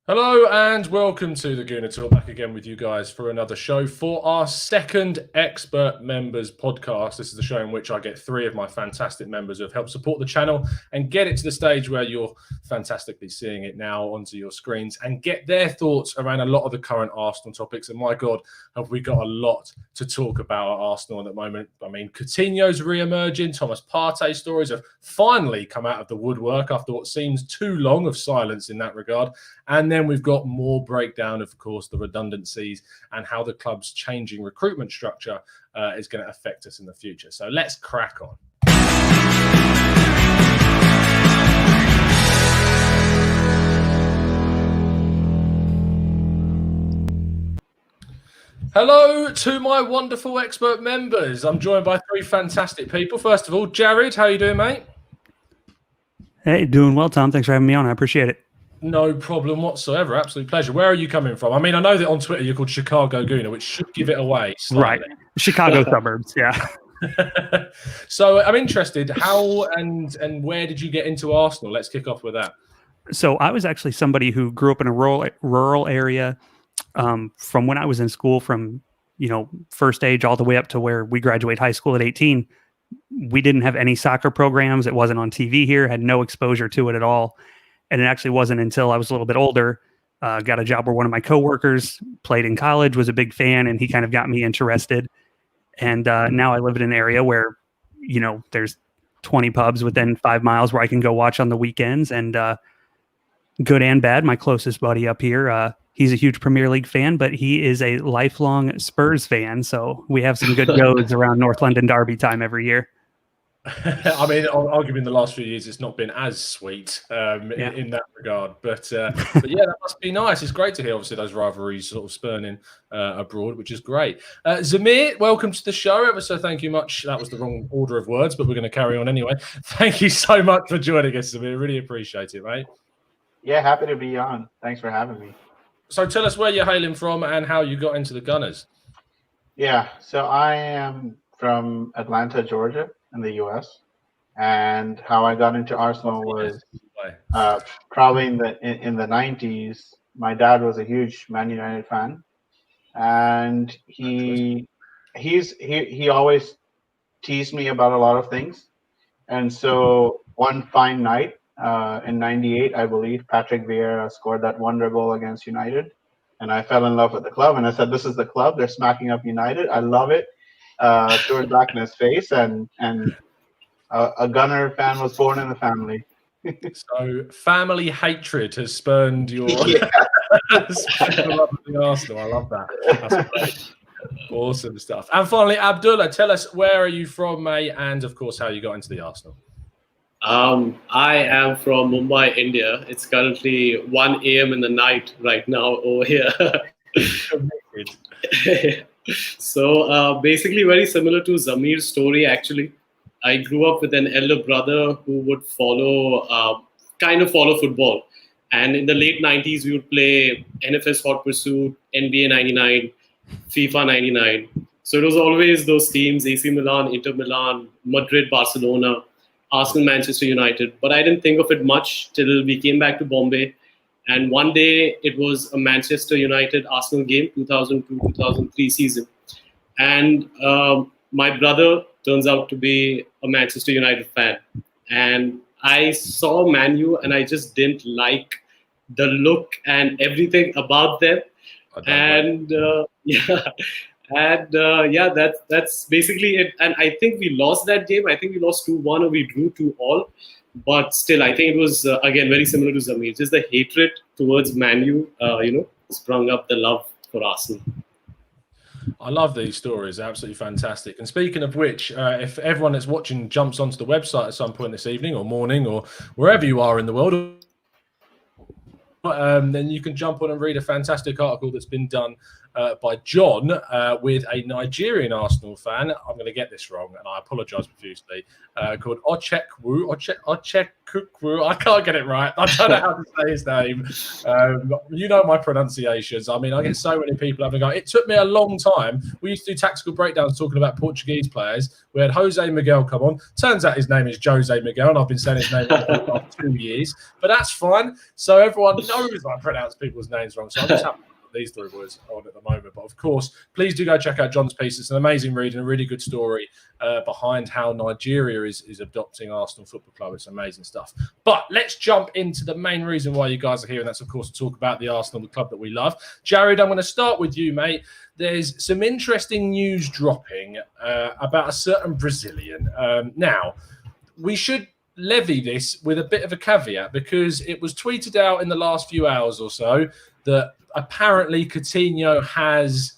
Hello and welcome to the Gooner Talk, back again with you guys for another show for our second Expert Members podcast. This is the show in which I get three of my fantastic members who have helped support the channel and get it to the stage where you're fantastically seeing it now onto your screens and get their thoughts around a lot of the current Arsenal topics. And my God, have we got a lot to talk about at Arsenal at the moment. I mean, Coutinho's re-emerging, Thomas Partey stories have finally come out of the woodwork after what seems too long of silence in that regard. And then we've got more breakdown, of course, the redundancies and how the club's changing recruitment structure is going to affect us in the future. So let's crack on. Hello to my wonderful expert members. I'm joined by three fantastic people. First of all, Jared, how are you doing, mate? Hey, doing well, Tom. Thanks for having me on. I appreciate it. No problem whatsoever. Absolute pleasure. Where are you coming from? I mean, I know that on Twitter you're called Chicago Gooner, which should give it away slightly. Right. Chicago suburbs, yeah. So I'm interested, how and where did you get into Arsenal? Let's kick off with that. So I was actually somebody who grew up in a rural area from when I was in school, from first age all the way up to where we graduate high school at 18. We didn't have any soccer programs. It wasn't on TV here, had no exposure to it at all. And it actually wasn't until I was a little bit older, got a job where one of my coworkers played in college, was a big fan, and he kind of got me interested. And now I live in an area where, there's 20 pubs within 5 miles where I can go watch on the weekends. And good and bad, my closest buddy up here, he's a huge Premier League fan, but he is a lifelong Spurs fan. So we have some good goes around North London Derby time every year. I mean, arguably in the last few years, it's not been as sweet in that regard. But yeah, that must be nice. It's great to hear, obviously, those rivalries sort of spurning abroad, which is great. Zamir, welcome to the show. Ever so thank you much. That was the wrong order of words, but we're going to carry on anyway. Thank you so much for joining us, Zamir. Really appreciate it, mate. Yeah, happy to be on. Thanks for having me. So tell us where you're hailing from and how you got into the Gunners. Yeah, so I am from Atlanta, Georgia, in the U.S. And how I got into Arsenal was probably in the 90s. My dad was a huge Man United fan, and he always teased me about a lot of things. And so one fine night in '98, I believe, Patrick Vieira scored that wonder goal against United, and I fell in love with the club. And I said, "This is the club. They're smacking up United. I love it." Threw it back in his face, and a Gunner fan was born in the family. So family hatred has spurned your love of the Arsenal. I love that. That's great. Awesome stuff. And finally, Abdullah, tell us, where are you from, mate, and of course how you got into the Arsenal. I am from Mumbai, India. It's currently 1 a.m. in the night right now over here. So basically very similar to Zamir's story, actually. I grew up with an elder brother who would follow football. And in the late 90s, we would play NFS Hot Pursuit, NBA 99, FIFA 99. So it was always those teams, AC Milan, Inter Milan, Madrid, Barcelona, Arsenal, Manchester United. But I didn't think of it much till we came back to Bombay. And one day it was a Manchester United Arsenal game, 2002-2003 season. And my brother turns out to be a Manchester United fan. And I saw Man U and I just didn't like the look and everything about them. That's basically it. And I think we lost that game. I think we lost 2-1 or we drew 2-2. But still, I think it was, again, very similar to Zamir. Just the hatred towards Man U, sprung up the love for Arsenal. I love these stories. Absolutely fantastic. And speaking of which, if everyone that's watching jumps onto the website at some point this evening or morning or wherever you are in the world, then you can jump on and read a fantastic article that's been done by John with a Nigerian Arsenal fan. I'm going to get this wrong, and I apologise profusely. Called Ochekwu. I can't get it right. I don't know how to say his name. You know my pronunciations. I mean, I get so many people having a go. It took me a long time. We used to do tactical breakdowns talking about Portuguese players. We had Jose Miguel come on. Turns out his name is Jose Miguel, and I've been saying his name for the last 2 years. But that's fine. So everyone knows I pronounce people's names wrong. So I'm just happy these three words on at the moment. But of course, please do go check out John's piece. It's an amazing read and a really good story behind how Nigeria is adopting Arsenal Football Club. It's amazing stuff. But let's jump into the main reason why you guys are here, and that's, of course, to talk about the Arsenal, the club that we love. Jared, I'm going to start with you, mate. There's some interesting news dropping about a certain Brazilian. Now, we should levy this with a bit of a caveat, because it was tweeted out in the last few hours or so that apparently Coutinho has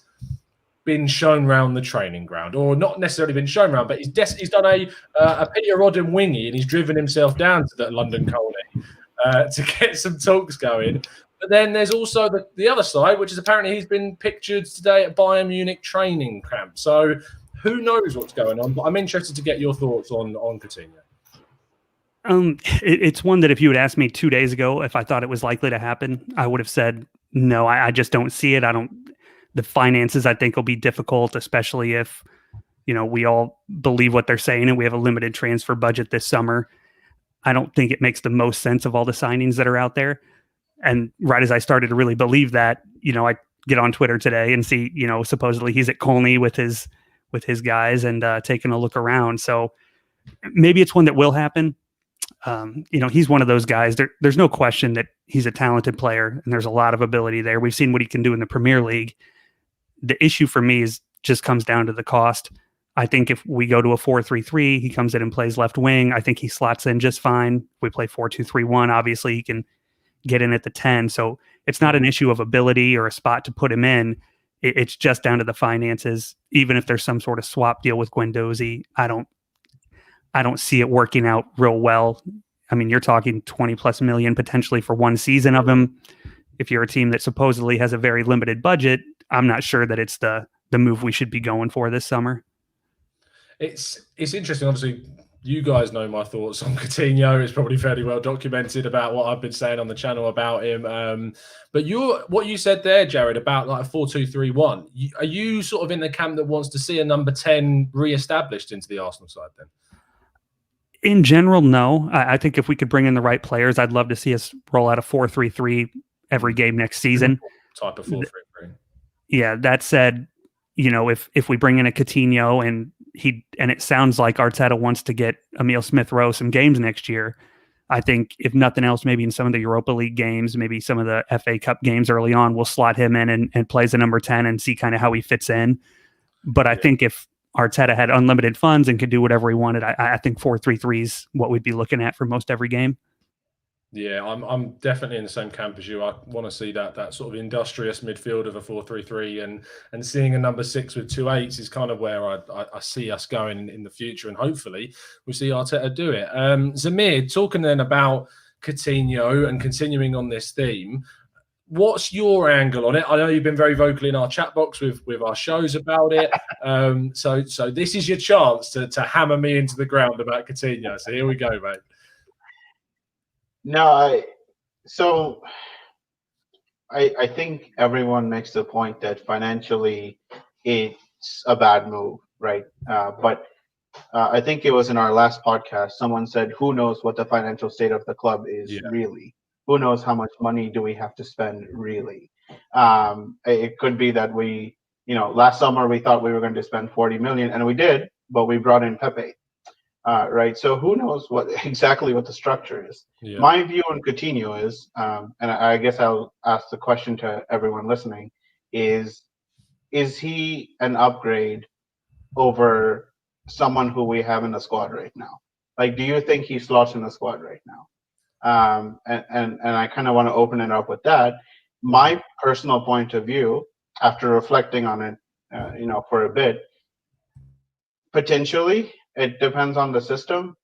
been shown round the training ground, or not necessarily been shown round, but he's done a Peter Rodden wingy, and he's driven himself down to the London Colney to get some talks going. But then there's also the other side, which is apparently he's been pictured today at Bayern Munich training camp. So who knows what's going on? But I'm interested to get your thoughts on Coutinho. It's one that if you had asked me 2 days ago if I thought it was likely to happen, I would have said no. I just don't see it. The finances, I think, will be difficult, especially if, we all believe what they're saying and we have a limited transfer budget this summer. I don't think it makes the most sense of all the signings that are out there. And right as I started to really believe that, I get on Twitter today and see, supposedly he's at Colney with his guys and taking a look around. So maybe it's one that will happen. He's one of those guys. There's no question that he's a talented player and there's a lot of ability there. We've seen what he can do in the Premier League. The issue for me just comes down to the cost. I think if we go to a 4-3-3, he comes in and plays left wing. I think he slots in just fine. If we play 4-2-3-1, obviously he can get in at the 10. So it's not an issue of ability or a spot to put him in. It's just down to the finances. Even if there's some sort of swap deal with Guendouzi, I don't see it working out real well. I mean, you're talking 20 plus million potentially for one season of him. If you're a team that supposedly has a very limited budget, I'm not sure that it's the move we should be going for this summer. It's interesting. Obviously, you guys know my thoughts on Coutinho. It's probably fairly well documented about what I've been saying on the channel about him. But what you said there, Jared, about like a 4-2-3-1, are you sort of in the camp that wants to see a number 10 re-established into the Arsenal side then? In general, no. I think if we could bring in the right players, I'd love to see us roll out a 4-3-3 every game next season. Type of 4-3-3. Yeah, that said, if we bring in a Coutinho and it sounds like Arteta wants to get Emile Smith-Rowe some games next year, I think if nothing else, maybe in some of the Europa League games, maybe some of the FA Cup games early on, we'll slot him in and plays a number 10 and see kind of how he fits in. But I think if Arteta had unlimited funds and could do whatever he wanted, I think 4-3-3 is what we'd be looking at for most every game. Yeah, I'm definitely in the same camp as you. I want to see that sort of industrious midfield of a 4-3-3, and seeing a number 6 with 2 8s is kind of where I see us going in the future, and hopefully we see Arteta do it. Zamir, talking then about Coutinho and continuing on this theme, what's your angle on it? I know you've been very vocal in our chat box with our shows about it. So this is your chance to hammer me into the ground about Coutinho. So here we go, mate. No, I think everyone makes the point that financially it's a bad move, right? But I think it was in our last podcast, someone said, who knows what the financial state of the club is really? Who knows how much money do we have to spend really? It could be that we, last summer we thought we were going to spend 40 million, and we did, but we brought in Pepe. Right. So who knows exactly what the structure is. Yeah. My view on Coutinho is, and I guess I'll ask the question to everyone listening, is he an upgrade over someone who we have in the squad right now? Like, do you think he slots in the squad right now? And I kind of want to open it up with that. My personal point of view, after reflecting on it, for a bit, potentially. It depends on the system.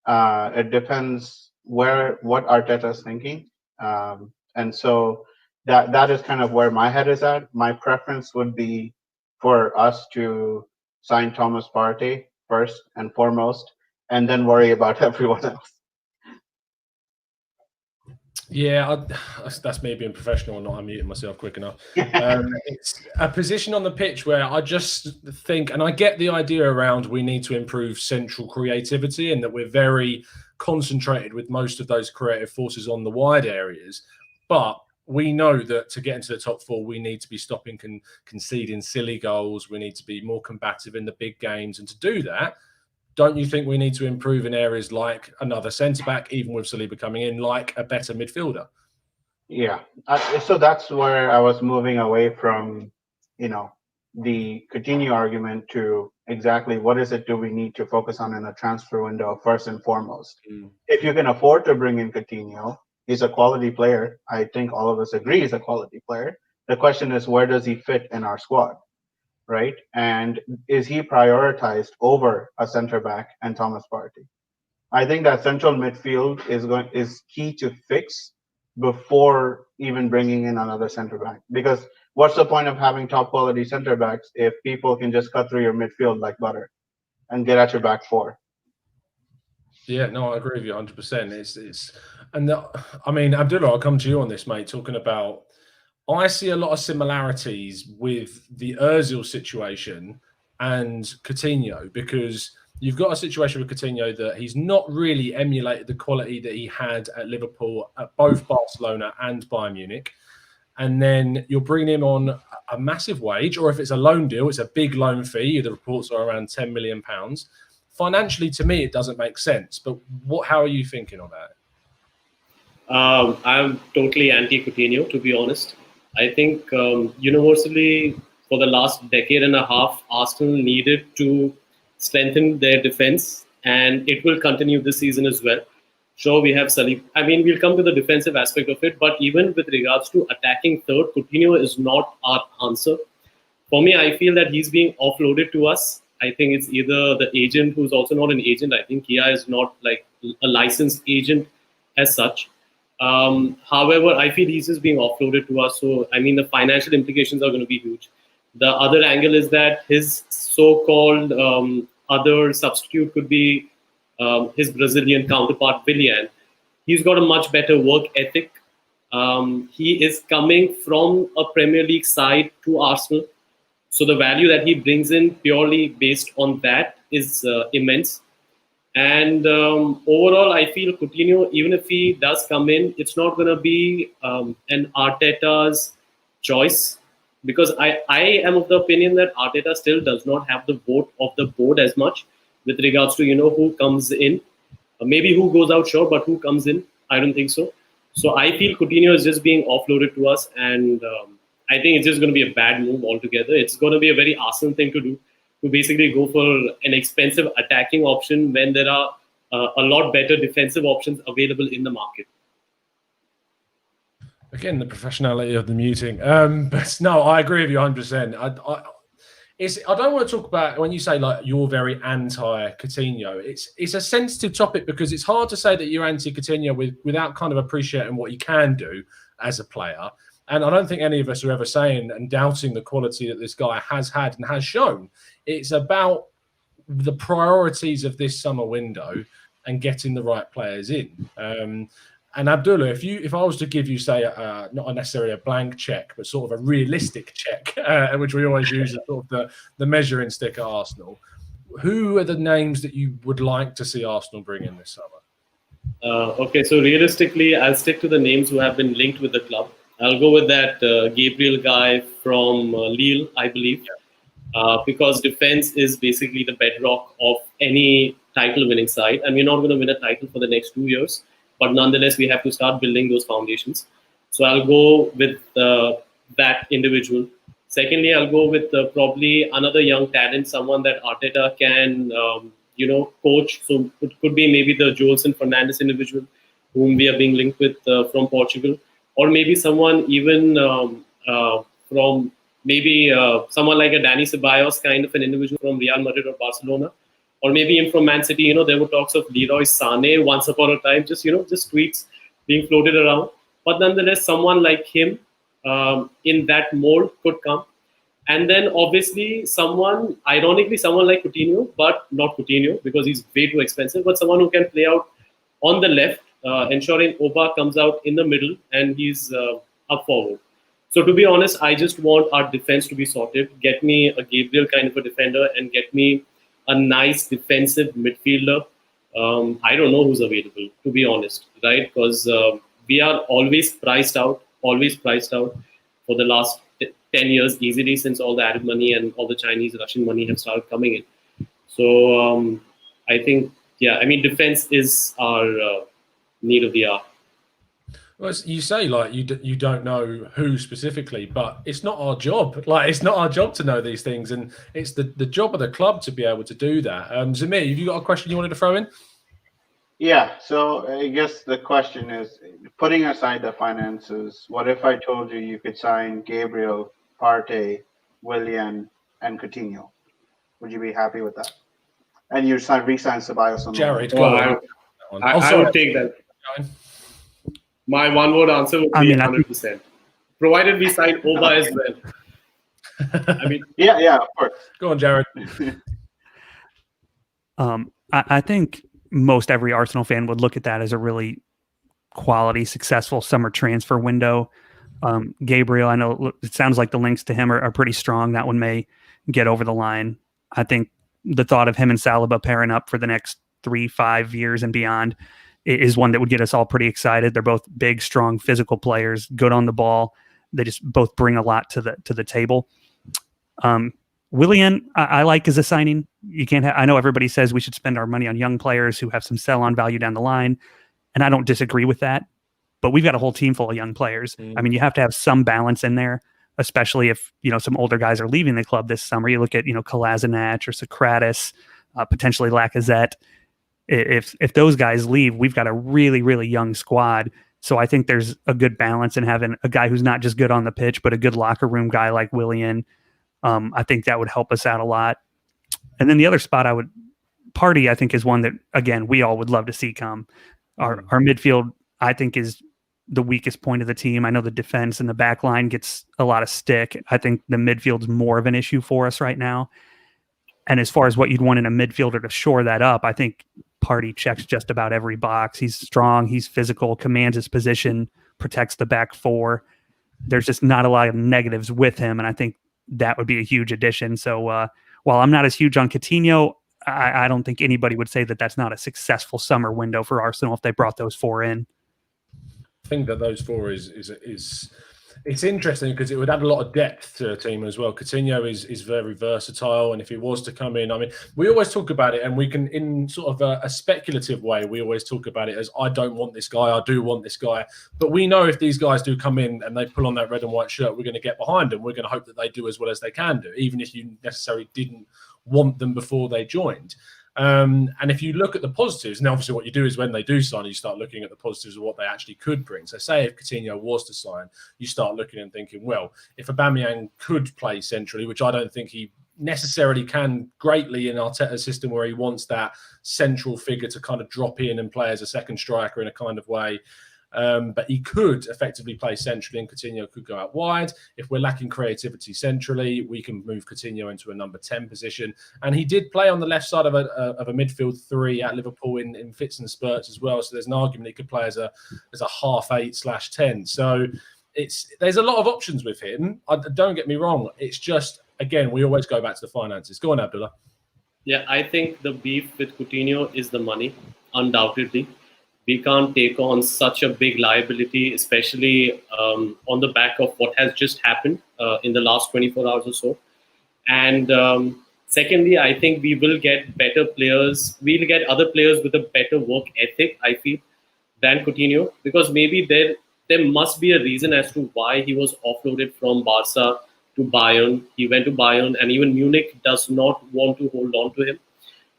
It depends what Arteta is thinking. And so that is kind of where my head is at. My preference would be for us to sign Thomas Partey first and foremost, and then worry about everyone else. Yeah, that's me being professional and not unmuting myself quick enough. It's a position on the pitch where I just think, and I get the idea around we need to improve central creativity and that we're very concentrated with most of those creative forces on the wide areas. But we know that to get into the top four, we need to be stopping conceding silly goals. We need to be more combative in the big games. And to do that, don't you think we need to improve in areas like another centre-back, even with Saliba coming in, like a better midfielder? Yeah. So that's where I was moving away from, the Coutinho argument to exactly what is it do we need to focus on in a transfer window first and foremost. If you can afford to bring in Coutinho, he's a quality player. I think all of us agree he's a quality player. The question is, where does he fit in our squad? Right? And is he prioritized over a center back and Thomas Partey? I think that central midfield is key to fix before even bringing in another center back. Because what's the point of having top quality center backs if people can just cut through your midfield like butter and get at your back four? Yeah, no, I agree with you 100%. I mean, Abdullah, I'll come to you on this, mate, talking about, I see a lot of similarities with the Ozil situation and Coutinho, because you've got a situation with Coutinho that he's not really emulated the quality that he had at Liverpool, at both Barcelona and Bayern Munich. And then you're bringing him on a massive wage, or if it's a loan deal, it's a big loan fee. The reports are around £10 million. Financially, to me, it doesn't make sense. But how are you thinking on that? I'm totally anti-Coutinho, to be honest. I think universally for the last decade and a half, Arsenal needed to strengthen their defense, and it will continue this season as well. Sure, we have Saliba. I mean, we'll come to the defensive aspect of it, but even with regards to attacking third, Coutinho is not our answer. For me, I feel that he's being offloaded to us. I think it's either the agent, who's also not an agent. I think Kia is not like a licensed agent as such. However, I feel he's just being offloaded to us. So, I mean, the financial implications are going to be huge. The other angle is that his so-called other substitute could be his Brazilian counterpart, Willian. He's got a much better work ethic. He is coming from a Premier League side to Arsenal. So the value that he brings in purely based on that is immense. And overall, I feel Coutinho, even if he does come in, it's not going to be an Arteta's choice, because I am of the opinion that Arteta still does not have the vote of the board as much with regards to, who comes in. Maybe who goes out, sure, but who comes in, I don't think so. So I feel Coutinho is just being offloaded to us, and I think it's just going to be a bad move altogether. It's going to be a very Arsenal thing to do, to basically go for an expensive attacking option when there are a lot better defensive options available in the market. Again, the professionality of the muting. But no, I agree with you 100%. I don't want to talk about, when you say like you're very anti-Coutinho, it's a sensitive topic, because it's hard to say that you're anti-Coutinho without kind of appreciating what he can do as a player. And I don't think any of us are ever saying and doubting the quality that this guy has had and has shown. It's about the priorities of this summer window and getting the right players in. And Abdullah, if I was to give you, say, not necessarily a blank check, but sort of a realistic check, which we always use as sort of the measuring stick at Arsenal, who are the names that you would like to see Arsenal bring in this summer? Okay, so realistically, I'll stick to the names who have been linked with the club. I'll go with that Gabriel guy from Lille, I believe, because defense is basically the bedrock of any title-winning side, and we're not going to win a title for the next 2 years. But nonetheless, we have to start building those foundations. So I'll go with that individual. Secondly, I'll go with probably another young talent, someone that Arteta can, coach. So it could be maybe the Joelson Fernandes individual, whom we are being linked with from Portugal, or maybe someone even from maybe someone like a Dani Ceballos kind of an individual from Real Madrid or Barcelona. Or maybe even from Man City, there were talks of Leroy Sané once upon a time, just tweets being floated around. But nonetheless, someone like him in that mold could come. And then obviously ironically, someone like Coutinho, but not Coutinho because he's way too expensive, but someone who can play out on the left, ensuring Oba comes out in the middle and he's up forward. So to be honest, I just want our defense to be sorted. Get me a Gabriel kind of a defender and get me a nice defensive midfielder. I don't know who's available, to be honest, right? Because we are always priced out for the last 10 years easily, since all the Arab money and all the Chinese, Russian money have started coming in. So I think, defense is our need of the hour. Well, you say like you don't know who specifically, but it's not our job. Like, it's not our job to know these things, and it's the job of the club to be able to do that. Zamir, have you got a question you wanted to throw in? Yeah. So I guess the question is, putting aside the finances, what if I told you you could sign Gabriel, Partey, Willian, and Coutinho? Would you be happy with that? And you re-sign Ceballos on Jared, the go on. I would take that. My one-word answer would be 100%. Provided we sign Oba as well. Yeah, of course. Go on, Jared. I think most every Arsenal fan would look at that as a really quality, successful summer transfer window. Gabriel, I know it sounds like the links to him are pretty strong. That one may get over the line. I think the thought of him and Saliba pairing up for the next 3-5 years and beyond is one that would get us all pretty excited. They're both big, strong, physical players, good on the ball. They just both bring a lot to the table. Willian, I like as a signing. You can't. I know everybody says we should spend our money on young players who have some sell-on value down the line, and I don't disagree with that. But we've got a whole team full of young players. I mean, you have to have some balance in there, especially if some older guys are leaving the club this summer. You look at Kolasinac or Socrates, potentially Lacazette. If those guys leave, we've got a really, really young squad. So I think there's a good balance in having a guy who's not just good on the pitch, but a good locker room guy like Willian. I think that would help us out a lot. And then the other spot Partey, I think, is one that, again, we all would love to see come. Our midfield, I think, is the weakest point of the team. I know the defense and the back line gets a lot of stick. I think the midfield's more of an issue for us right now. And as far as what you'd want in a midfielder to shore that up, I think Partey checks just about every box. He's strong, he's physical, commands his position, protects the back four. There's just not a lot of negatives with him, and I think that would be a huge addition. So while I'm not as huge on Coutinho, I don't think anybody would say that that's not a successful summer window for Arsenal if they brought those four in. I think that those four is it's interesting because it would add a lot of depth to a team as well. Coutinho is very versatile, and if he was to come in, I mean, we always talk about it, and we can, in sort of a speculative way, we always talk about it as, I don't want this guy, I do want this guy. But we know if these guys do come in and they pull on that red and white shirt, we're going to get behind them. We're going to hope that they do as well as they can do, even if you necessarily didn't want them before they joined. And if you look at the positives, and obviously what you do is when they do sign, you start looking at the positives of what they actually could bring. So say if Coutinho was to sign, you start looking and thinking, well, if Aubameyang could play centrally, which I don't think he necessarily can greatly in Arteta's system, where he wants that central figure to kind of drop in and play as a second striker in a kind of way. But he could effectively play centrally, and Coutinho could go out wide. If we're lacking creativity centrally, we can move Coutinho into a number 10 position. And he did play on the left side of a midfield three at Liverpool in fits and spurts as well. So there's an argument he could play as a half 8/10. So there's a lot of options with him. Don't get me wrong. It's just, again, we always go back to the finances. Go on, Abdullah. Yeah, I think the beef with Coutinho is the money, undoubtedly. We can't take on such a big liability, especially on the back of what has just happened in the last 24 hours or so. And secondly, I think we will get better players. We'll get other players with a better work ethic, I feel, than Coutinho, because maybe there must be a reason as to why he was offloaded from Barca to Bayern. He went to Bayern, and even Munich does not want to hold on to him.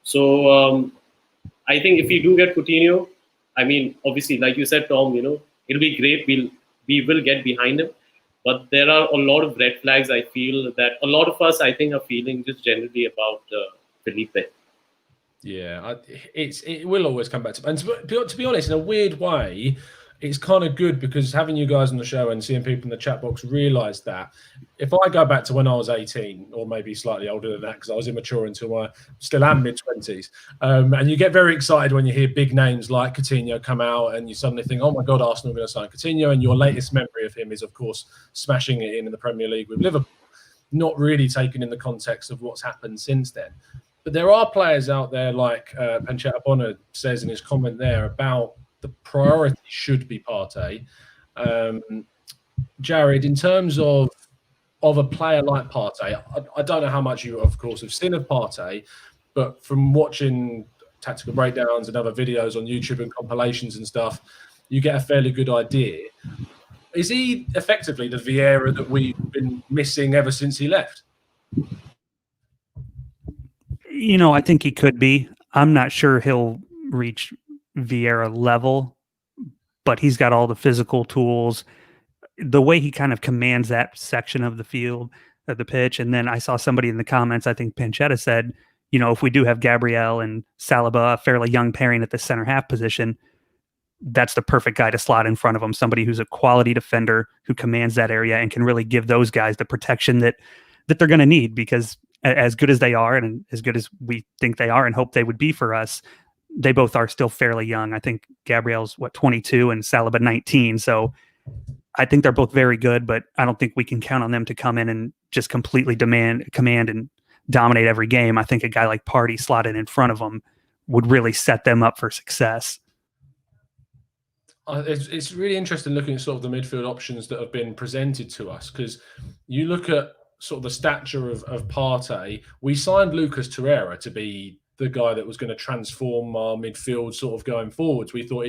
So I think if we do get Coutinho, I mean, obviously, like you said, Tom, it'll be great. We will get behind him. But there are a lot of red flags, I feel, that a lot of us, I think, are feeling just generally about Felipe. Yeah, it will always come back to. And to be honest, in a weird way, it's kind of good because having you guys on the show and seeing people in the chat box realize that if I go back to when I was 18 or maybe slightly older than that, because I was immature until I still am mid-20s, and you get very excited when you hear big names like Coutinho come out and you suddenly think, oh my God, Arsenal are going to sign Coutinho, and your latest memory of him is, of course, smashing it in the Premier League with Liverpool, not really taken in the context of what's happened since then. But there are players out there like Panchetta Bonner says in his comment there about the priority should be Partey. Jared, in terms of a player like Partey, I don't know how much you, of course, have seen of Partey, but from watching tactical breakdowns and other videos on YouTube and compilations and stuff, you get a fairly good idea. Is he effectively the Vieira that we've been missing ever since he left? You know, I think he could be. I'm not sure he'll reach Vieira level, but he's got all the physical tools. The way he kind of commands that section of the field, of the pitch. And then I saw somebody in the comments, I think Panchetta said, you know, if we do have Gabriel and Saliba, a fairly young pairing at the center half position, that's the perfect guy to slot in front of him. Somebody who's a quality defender who commands that area and can really give those guys the protection that they're going to need, because as good as they are and as good as we think they are and hope they would be for us, they both are still fairly young. I think Gabriel's 22 and Saliba 19. So I think they're both very good, but I don't think we can count on them to come in and just completely command and dominate every game. I think a guy like Partey slotted in front of them would really set them up for success. It's really interesting looking at sort of the midfield options that have been presented to us, because you look at sort of the stature of Partey. We signed Lucas Torreira to be the guy that was going to transform our midfield sort of going forwards. We thought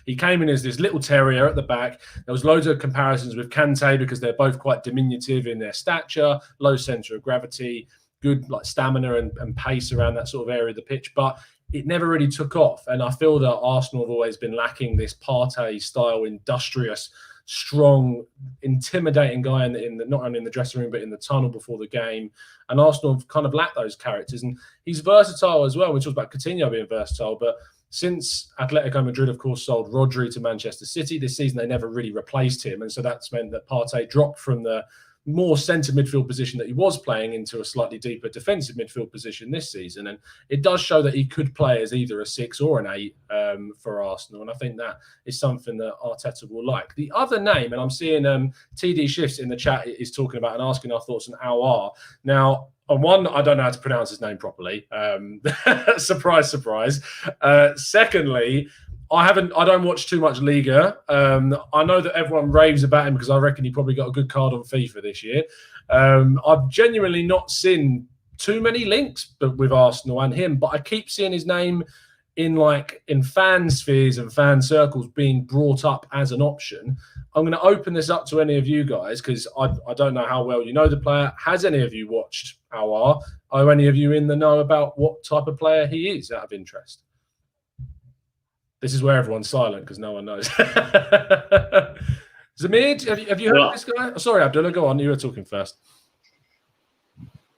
he came in as this little terrier at the back. There was loads of comparisons with Kante because they're both quite diminutive in their stature, low centre of gravity, good like stamina and pace around that sort of area of the pitch. But it never really took off. And I feel that Arsenal have always been lacking this Partey style, industrious, strong, intimidating guy in the not only in the dressing room but in the tunnel before the game. And Arsenal have kind of lacked those characters. And he's versatile as well. We talked about Coutinho being versatile, but since Atletico Madrid, of course, sold Rodri to Manchester City this season, they never really replaced him. And so that's meant that Partey dropped from the more centre midfield position that he was playing into a slightly deeper defensive midfield position this season. And it does show that he could play as either a 6 or an 8 for Arsenal. And I think that is something that Arteta will like. The other name, and I'm seeing TD Shifts in the chat is talking about and asking our thoughts on Aouar. Now, on one, I don't know how to pronounce his name properly. Surprise, surprise. Secondly, I don't watch too much Liga. I know that everyone raves about him because I reckon he probably got a good card on FIFA this year. I've genuinely not seen too many links with Arsenal and him, but I keep seeing his name in fan spheres and fan circles being brought up as an option. I'm going to open this up to any of you guys because I don't know how well you know the player. Has any of you watched Aouar? Are any of you in the know about what type of player he is out of interest? This is where everyone's silent because no one knows. Zamir, have you heard of this guy? Oh, sorry, Abdullah, go on. You were talking first.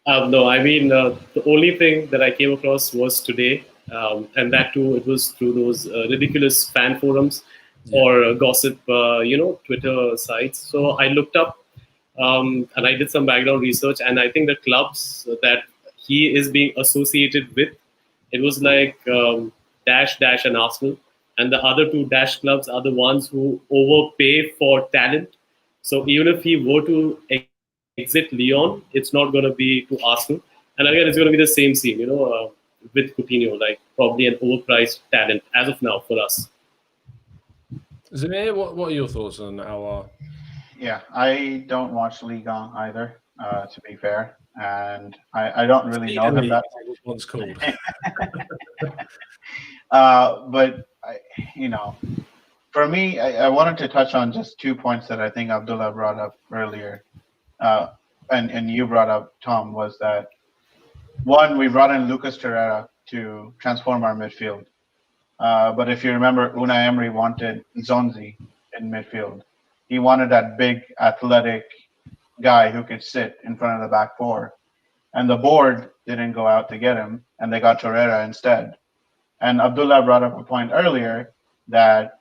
No, I mean, the only thing that I came across was today. And that too, it was through those ridiculous fan forums or gossip, Twitter sites. So I looked up and I did some background research. And I think the clubs that he is being associated with, it was like Dash and Arsenal. And the other two Dash clubs are the ones who overpay for talent. So even if he were to exit Lyon, it's not going to be to Arsenal. And again, it's going to be the same scene, with Coutinho, like probably an overpriced talent as of now for us. Zamir, what are your thoughts on Aouar? Yeah, I don't watch Ligue 1 either, to be fair. And I don't really know him that one's called. But for me, I wanted to touch on just 2 points that I think Abdullah brought up earlier, and you brought up, Tom, was that one, we brought in Lucas Torreira to transform our midfield. But if you remember, Unai Emery wanted Zonzi in midfield. He wanted that big, athletic guy who could sit in front of the back four. And the board didn't go out to get him, and they got Torreira instead. And Abdullah brought up a point earlier that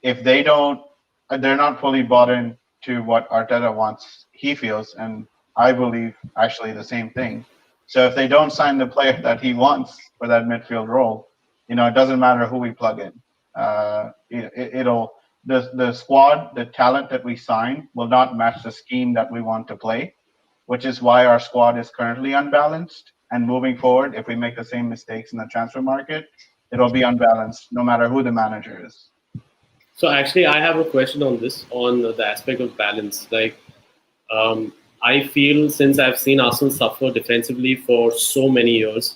if they're not fully bought in to what Arteta wants, he feels, and I believe actually the same thing. So if they don't sign the player that he wants for that midfield role, it doesn't matter who we plug in. The squad, the talent that we sign will not match the scheme that we want to play, which is why our squad is currently unbalanced. And moving forward, if we make the same mistakes in the transfer market, it'll be unbalanced no matter who the manager is. So actually, I have a question on this, on the aspect of balance. I feel since I've seen Arsenal suffer defensively for so many years,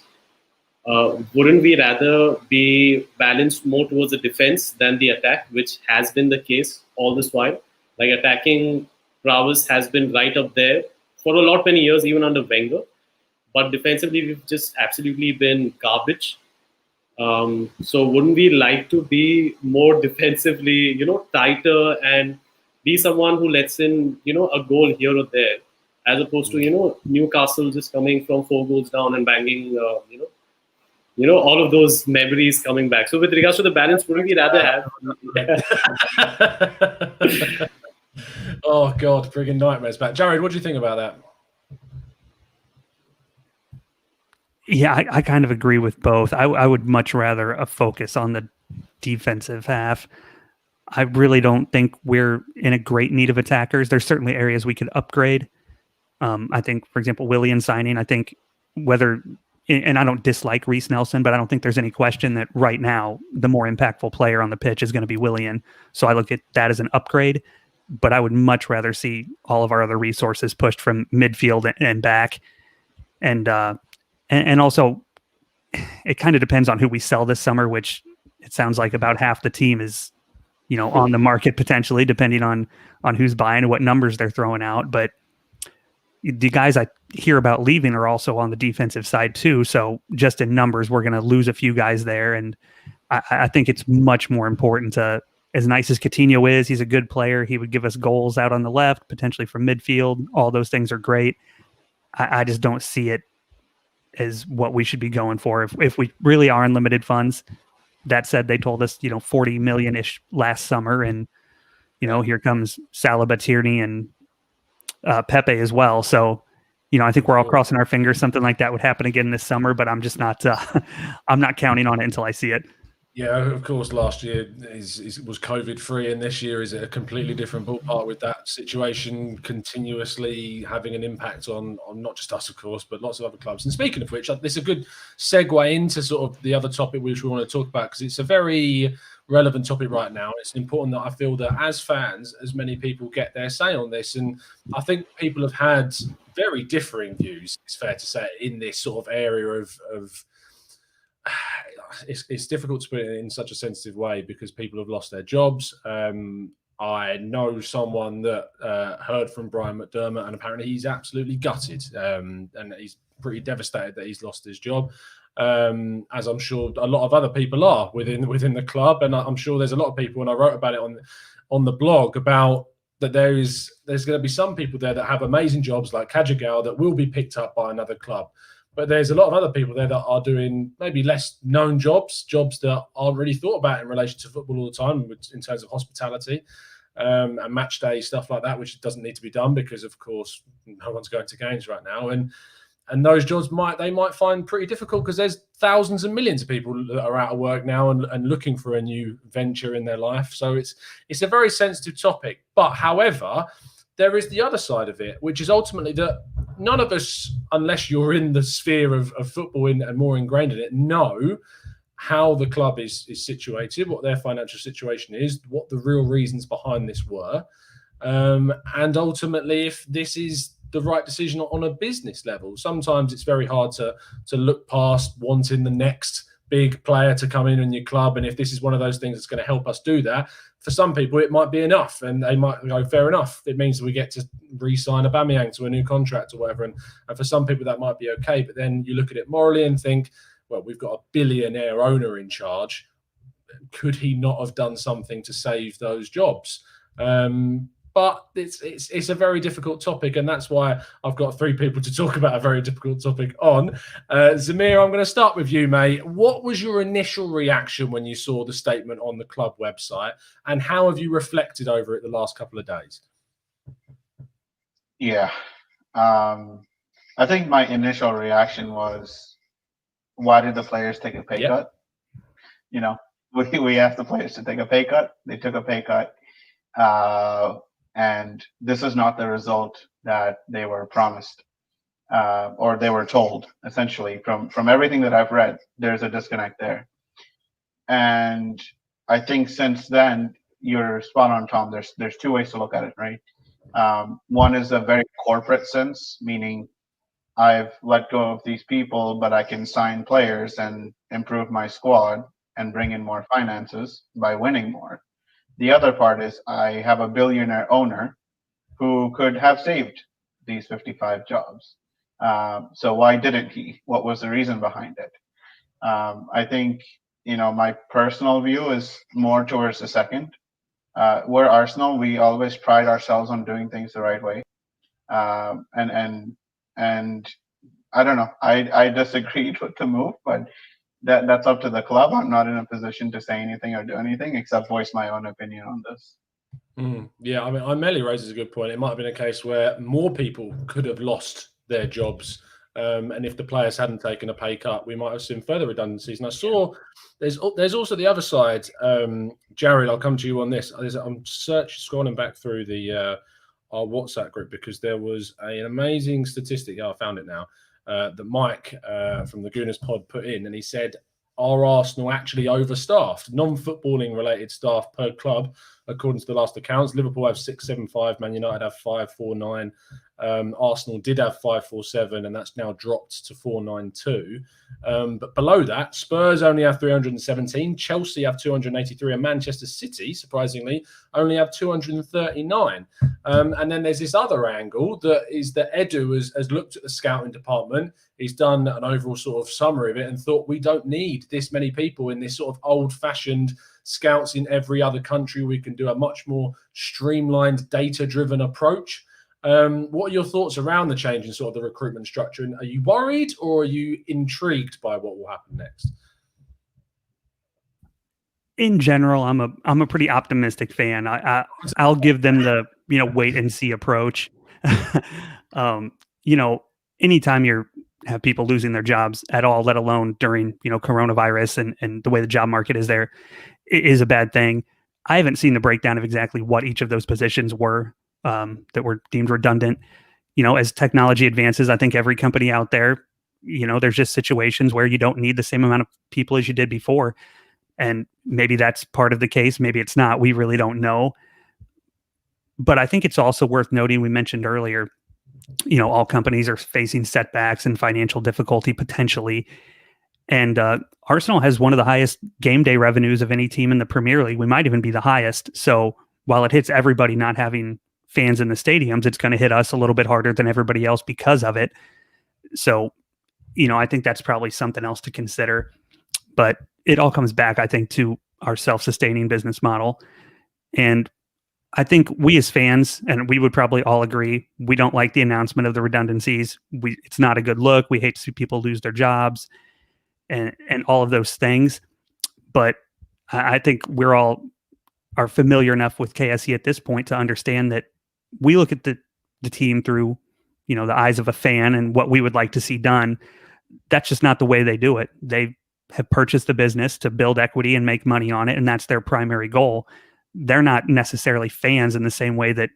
wouldn't we rather be balanced more towards the defense than the attack, which has been the case all this while? Like attacking prowess has been right up there for a lot many years, even under Wenger. But defensively, we've just absolutely been garbage. So wouldn't we like to be more defensively, tighter and be someone who lets in, a goal here or there, as opposed to, Newcastle just coming from 4 goals down and banging, all of those memories coming back. So with regards to the balance, wouldn't we rather have? Oh God, friggin' nightmares back. Jared, what do you think about that? Yeah, I kind of agree with both. I would much rather a focus on the defensive half. I really don't think we're in a great need of attackers. There's certainly areas we could upgrade. I think, for example, Willian signing, I think and I don't dislike Reece Nelson, but I don't think there's any question that right now the more impactful player on the pitch is going to be Willian. So I look at that as an upgrade, but I would much rather see all of our other resources pushed from midfield and back. And also, it kind of depends on who we sell this summer, which it sounds like about half the team is, on the market potentially, depending on who's buying and what numbers they're throwing out. But the guys I hear about leaving are also on the defensive side too. So just in numbers, we're going to lose a few guys there. And I think it's much more important to, as nice as Coutinho is, he's a good player. He would give us goals out on the left, potentially from midfield. All those things are great. I just don't see it as what we should be going for. If we really are unlimited funds. That said, they told us, 40 million-ish last summer. And, here comes Saliba, Tierney, and Pepe as well. So, I think we're all crossing our fingers something like that would happen again this summer, but I'm just not, I'm not counting on it until I see it. Yeah, of course, last year was COVID-free, and this year is a completely different ballpark with that situation continuously having an impact on not just us, of course, but lots of other clubs. And speaking of which, this is a good segue into sort of the other topic which we want to talk about, because it's a very relevant topic right now. It's important that I feel that as fans, as many people get their say on this. And I think people have had very differing views, it's fair to say, in this sort of area of it's difficult to put it in such a sensitive way because people have lost their jobs. I know someone that heard from Brian McDermott, and apparently he's absolutely gutted, and he's pretty devastated that he's lost his job, as I'm sure a lot of other people are within the club. And I'm sure there's a lot of people, and I wrote about it on the blog, about that there's going to be some people there that have amazing jobs like Kajagal that will be picked up by another club. But there's a lot of other people there that are doing maybe less known jobs that aren't really thought about in relation to football all the time, in terms of hospitality and match day, stuff like that, which doesn't need to be done because, of course, no one's going to games right now. And those jobs might find pretty difficult because there's thousands and millions of people that are out of work now and looking for a new venture in their life. So it's a very sensitive topic. But however, there is the other side of it, which is ultimately that none of us, unless you're in the sphere of football and more ingrained in it, know how the club is situated, what their financial situation is, what the real reasons behind this were, and ultimately if this is the right decision on a business level. Sometimes it's very hard to look past wanting the next big player to come in your club, and if this is one of those things that's going to help us do that, for some people it might be enough, and they might go, fair enough, it means that we get to re-sign Aubameyang to a new contract or whatever, and for some people that might be okay. But then you look at it morally and think, well, we've got a billionaire owner in but it's a very difficult topic, and that's why I've got three people to talk about a very difficult topic on. Zamir, I'm going to start with you, mate. What was your initial reaction when you saw the statement on the club website, and how have you reflected over it the last couple of days? Yeah. I think my initial reaction was, why did the players take a pay cut? You know, we asked the players to take a pay cut. They took a pay cut. And this is not the result that they were promised or they were told, essentially. From everything that I've read, there's a disconnect there. And I think since then, you're spot on, Tom. There's two ways to look at it, right? One is a very corporate sense, meaning I've let go of these people, but I can sign players and improve my squad and bring in more finances by winning more. The other part is I have a billionaire owner who could have saved these 55 jobs. So why didn't he? What was the reason behind it? I think, my personal view is more towards the second. We're Arsenal. We always pride ourselves on doing things the right way. And I don't know. I disagreed with the move, but that's up to the club. I'm not in a position to say anything or do anything except voice my own opinion on this. Yeah, I mean, Melly raises a good point. It might have been a case where more people could have lost their jobs. And if the players hadn't taken a pay cut, we might have seen further redundancies. And I saw there's also the other side. Jared, I'll come to you on this. I'm scrolling back through our WhatsApp group because there was an amazing statistic. I found it now. That Mike from the Gooners pod put in, and he said, are Arsenal actually overstaffed? Non-footballing related staff per club, according to the last accounts. Liverpool have 675, Man United have 549. Arsenal did have 547, and that's now dropped to 492. But below that, Spurs only have 317, Chelsea have 283, and Manchester City, surprisingly, only have 239. And then there's this other angle that is that Edu has looked at the scouting department. He's done an overall sort of summary of it and thought we don't need this many people in this sort of old-fashioned scouts in every other country. We can do a much more streamlined, data-driven approach. What are your thoughts around the change in sort of the recruitment structure? And are you worried or are you intrigued by what will happen next? In general, I'm a pretty optimistic fan. I'll give them the wait and see approach. Anytime you have people losing their jobs at all, let alone during coronavirus and the way the job market is there, it is a bad thing. I haven't seen the breakdown of exactly what each of those positions were that were deemed redundant. As technology advances, I think every company out there, there's just situations where you don't need the same amount of people as you did before. And maybe that's part of the case. Maybe it's not. We really don't know. But I think it's also worth noting, we mentioned earlier, all companies are facing setbacks and financial difficulty potentially. And Arsenal has one of the highest game day revenues of any team in the Premier League. We might even be the highest. So while it hits everybody not having fans in the stadiums, it's going to hit us a little bit harder than everybody else because of it. So, I think that's probably something else to consider. But it all comes back, I think, to our self-sustaining business model. And I think we as fans, and we would probably all agree, we don't like the announcement of the redundancies. It's not a good look. We hate to see people lose their jobs and all of those things. But I think we're all are familiar enough with KSE at this point to understand that we look at the team through, the eyes of a fan and what we would like to see done. That's just not the way they do it. They have purchased the business to build equity and make money on it, and that's their primary goal. They're not necessarily fans in the same way that,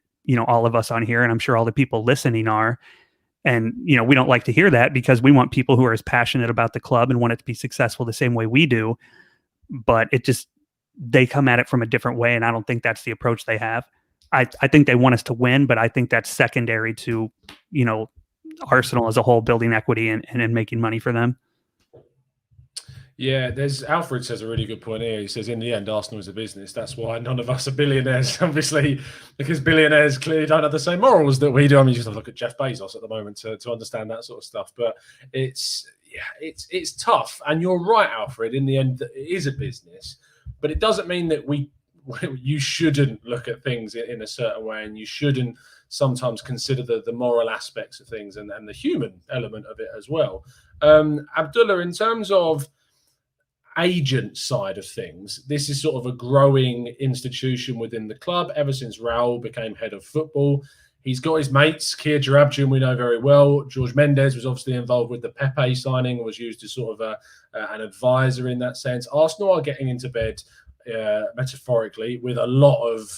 all of us on here, and I'm sure all the people listening are. And, we don't like to hear that because we want people who are as passionate about the club and want it to be successful the same way we do. But they come at it from a different way, and I don't think that's the approach they have. I think they want us to win, but I think that's secondary to, Arsenal as a whole building equity and making money for them. Yeah, Alfred says a really good point here. He says, in the end, Arsenal is a business. That's why none of us are billionaires, obviously, because billionaires clearly don't have the same morals that we do. I mean, you just have to look at Jeff Bezos at the moment to understand that sort of stuff. But it's tough. And you're right, Alfred. In the end, it is a business. But it doesn't mean that you shouldn't look at things in a certain way, and you shouldn't sometimes consider the moral aspects of things and the human element of it as well. Abdullah, in terms of agent side of things, this is sort of a growing institution within the club ever since Raul became head of football. He's got his mates, Kia Jarabjian, we know very well. George Mendes was obviously involved with the Pepe signing, was used as sort of an advisor in that sense. Arsenal are getting into bed, metaphorically, with a lot of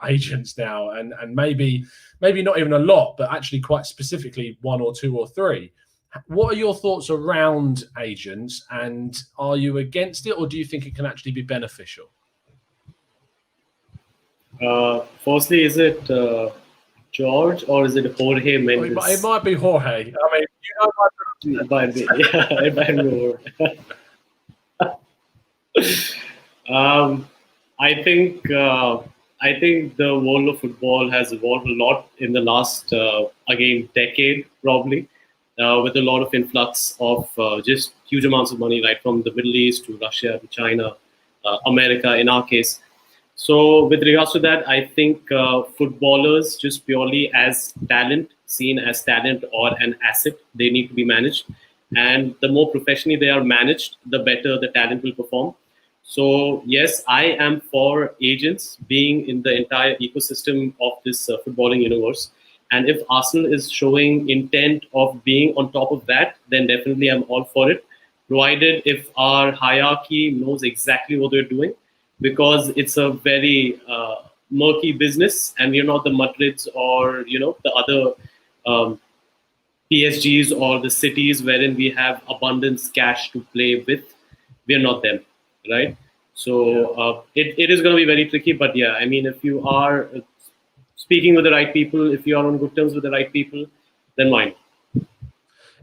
agents now, and maybe not even a lot, but actually quite specifically 1 or 2 or 3. What are your thoughts around agents, and are you against it, or do you think it can actually be beneficial? Firstly, is it George or is it Jorge Mendes? It might be Jorge. I mean, you know, it might be. Yeah, it might be Jorge. I think the world of football has evolved a lot in the last, again, decade, probably, with a lot of influx of just huge amounts of money, right from the Middle East to Russia to China, America in our case. So with regards to that, I think footballers, just purely as talent, seen as talent or an asset, they need to be managed. And the more professionally they are managed, the better the talent will perform. So yes, I am for agents being in the entire ecosystem of this footballing universe. And if Arsenal is showing intent of being on top of that, then definitely I'm all for it, provided if our hierarchy knows exactly what they're doing, because it's a very murky business, and we're not the Madrids or the other PSGs or the cities wherein we have abundance cash to play with. We're not them, right? So it is going to be very tricky. But yeah, I mean, if you are speaking with the right people, if you are on good terms with the right people, then why not?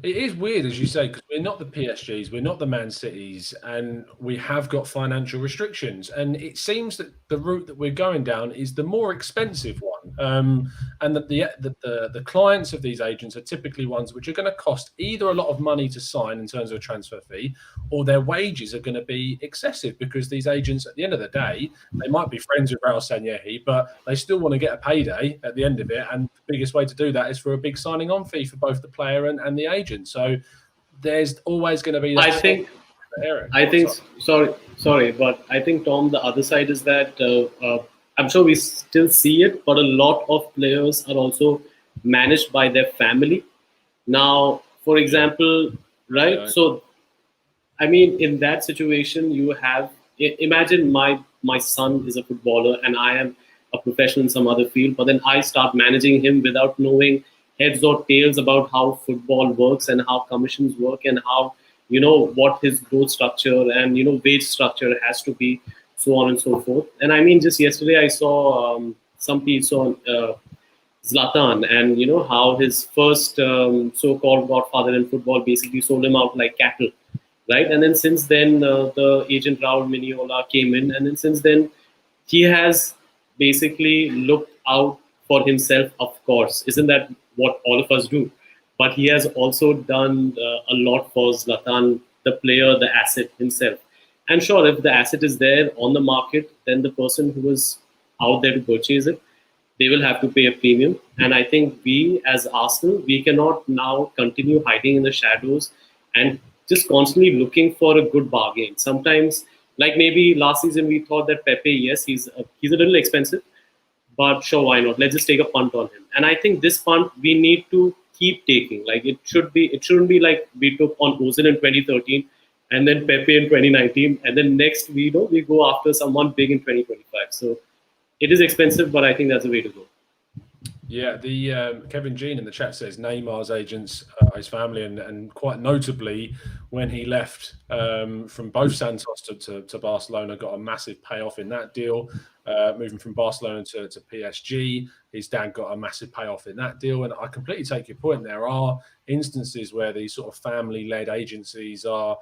It is weird, as you say, because we're not the PSGs, we're not the Man Cities, and we have got financial restrictions. And it seems that the route that we're going down is the more expensive one, and that the clients of these agents are typically ones which are going to cost either a lot of money to sign in terms of a transfer fee, or their wages are going to be excessive, because these agents, at the end of the day, they might be friends with Raul Sanllehi, but they still want to get a payday at the end of it. And the biggest way to do that is for a big signing on fee for both the player and the agent. So there's always going to be that. Sorry, but I think, Tom, the other side is that I'm sure we still see it, but a lot of players are also managed by their family. Now, for example, right? Yeah. So, I mean, in that situation, you have, imagine my son is a footballer and I am a professional in some other field, but then I start managing him without knowing heads or tails about how football works and how commissions work and how, what his growth structure and, wage structure has to be, so on and so forth. And I mean, just yesterday I saw some piece on Zlatan and, how his first so-called godfather in football basically sold him out like cattle, right? And then since then, the agent Raul Miniola came in, and then since then, he has basically looked out for himself, of course. Isn't that what all of us do? But he has also done a lot for Zlatan, the player, the asset himself. And sure, if the asset is there on the market, then the person who is out there to purchase it, they will have to pay a premium. And I think we, as Arsenal, we cannot now continue hiding in the shadows and just constantly looking for a good bargain. Sometimes, like maybe last season, we thought that Pepe, yes, he's a little expensive, but sure, why not? Let's just take a punt on him. And I think this punt we need to keep taking. Like it shouldn't be like we took on Ozil in 2013 and then Pepe in 2019, and then next we go after someone big in 2025. So it is expensive, but I think that's the way to go. Yeah, the Kevin Jean in the chat says Neymar's agents, his family, and quite notably when he left from both Santos to Barcelona, got a massive payoff in that deal. Moving from Barcelona to PSG, his dad got a massive payoff in that deal. And I completely take your point. There are instances where these sort of family-led agencies are